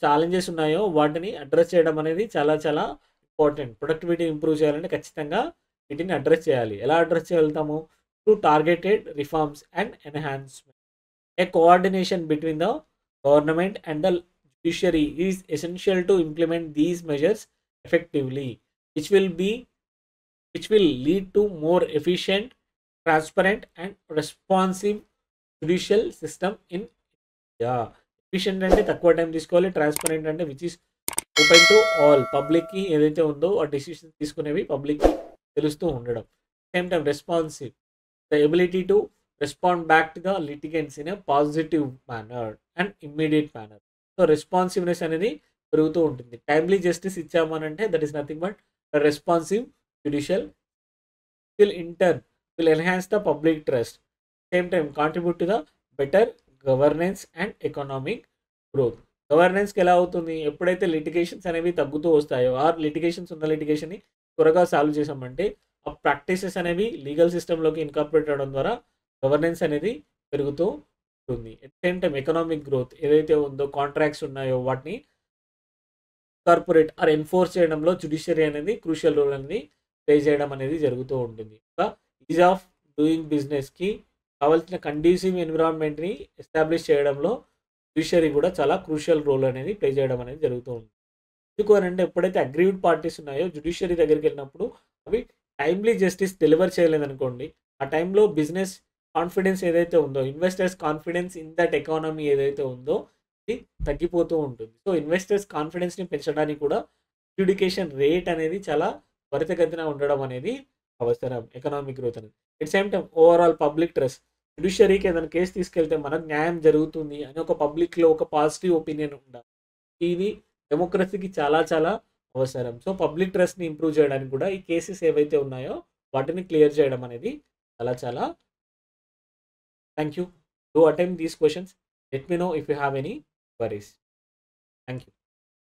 ఛాలెంజెస్ ఉన్నాయో వాటిని అడ్రస్ చేయడం అనేది చాలా చాలా ఇంపార్టెంట్. ప్రొడక్టివిటీ ఇంప్రూవ్ చేయాలంటే ఖచ్చితంగా వీటిని అడ్రస్ చేయాలి. ఎలా అడ్రస్ చేయగలుగుతాము? Through targeted reforms and enhancement. A coordination between the government and the judiciary is essential to implement these measures effectively, which will lead to more efficient, transparent and responsive judicial system in India. Efficient అంటే తక్కువ time తీసుకోవాలి, transparent అంటే which is open to all, పబ్లిక్కి ఏదైతే ఉందో ఆ decision తీసుకునేవి పబ్లిక్కి తెలుస్తూ ఉండడం. Same time responsive, the ability to respond back to the litigants in a positive manner and immediate manner. So responsiveness అనేది పెరుగుతూ ఉంటుంది. టైమ్లీ జస్టిస్ ఇచ్చామనంటే that is nothing but responsive judicial will enhance the public trust. Same time contribute to the better governance and economic growth. గవర్నెన్స్కి ఎలా అవుతుంది? ఎప్పుడైతే litigations అనేవి తగ్గుతూ వస్తాయో, ఆర్ లిటిగేషన్స్ ఉన్న లిటిగేషన్ని త్వరగా సాల్వ్ చేసామంటే ఆ ప్రాక్టీసెస్ అనేవి లీగల్ సిస్టంలోకి ఇన్కార్పొరేట్ అవడం ద్వారా గవర్నెన్స్ అనేది పెరుగుతూ ఉంటుంది. At same time economic growth ఏదైతే ఉందో, కాంట్రాక్ట్స్ ఉన్నాయో వాటిని కార్పొరేట్ ఆర్ ఎన్ఫోర్స్ చేయడంలో జ్యుడిషియరీ అనేది క్రూషియల్ రోల్ అనేది ప్లే చేయడం అనేది జరుగుతూ ఉంటుంది. ఈజ్ ఆఫ్ డూయింగ్ బిజినెస్కి కావాల్సిన కండ్యూసివ్ ఎన్విరాన్మెంట్ని ఎస్టాబ్లిష్ చేయడంలో జ్యుడిషియరీ కూడా చాలా క్రూషియల్ రోల్ అనేది ప్లే చేయడం అనేది జరుగుతూ ఉంటుంది. ఎందుకు అని అంటే ఎప్పుడైతే అగ్రీవ్డ్ పార్టీస్ ఉన్నాయో జ్యుడిషియరీ దగ్గరికి వెళ్ళినప్పుడు అవి టైమ్లీ జస్టిస్ డెలివర్ చేయలేదనుకోండి, ఆ టైంలో బిజినెస్ కాన్ఫిడెన్స్ ఏదైతే ఉందో, investors confidence in that economy ఏదైతే ఉందో అది తగ్గిపోతూ ఉంటుంది. సో ఇన్వెస్టర్స్ కాన్ఫిడెన్స్ని పెంచడానికి కూడా అడ్జుడికేషన్ రేట్ అనేది చాలా త్వరితగతిన ఉండడం అనేది అవసరం ఎకనామిక్ గ్రోత్ అనేది. At same time overall public trust, జ్యుడిషియరీకి ఏదైనా కేసు తీసుకెళ్తే మనకు న్యాయం జరుగుతుంది అని ఒక పబ్లిక్లో ఒక పాజిటివ్ ఒపీనియన్ ఉండాలి. ఇది డెమోక్రసీకి చాలా చాలా అవసరం. సో పబ్లిక్ ట్రస్ట్ని ఇంప్రూవ్ చేయడానికి కూడా ఈ కేసెస్ ఏవైతే ఉన్నాయో వాటిని క్లియర్ చేయడం అనేది చాలా చాలా. Thank you. Do attempt these questions. Let me know if you have any queries. Thank you.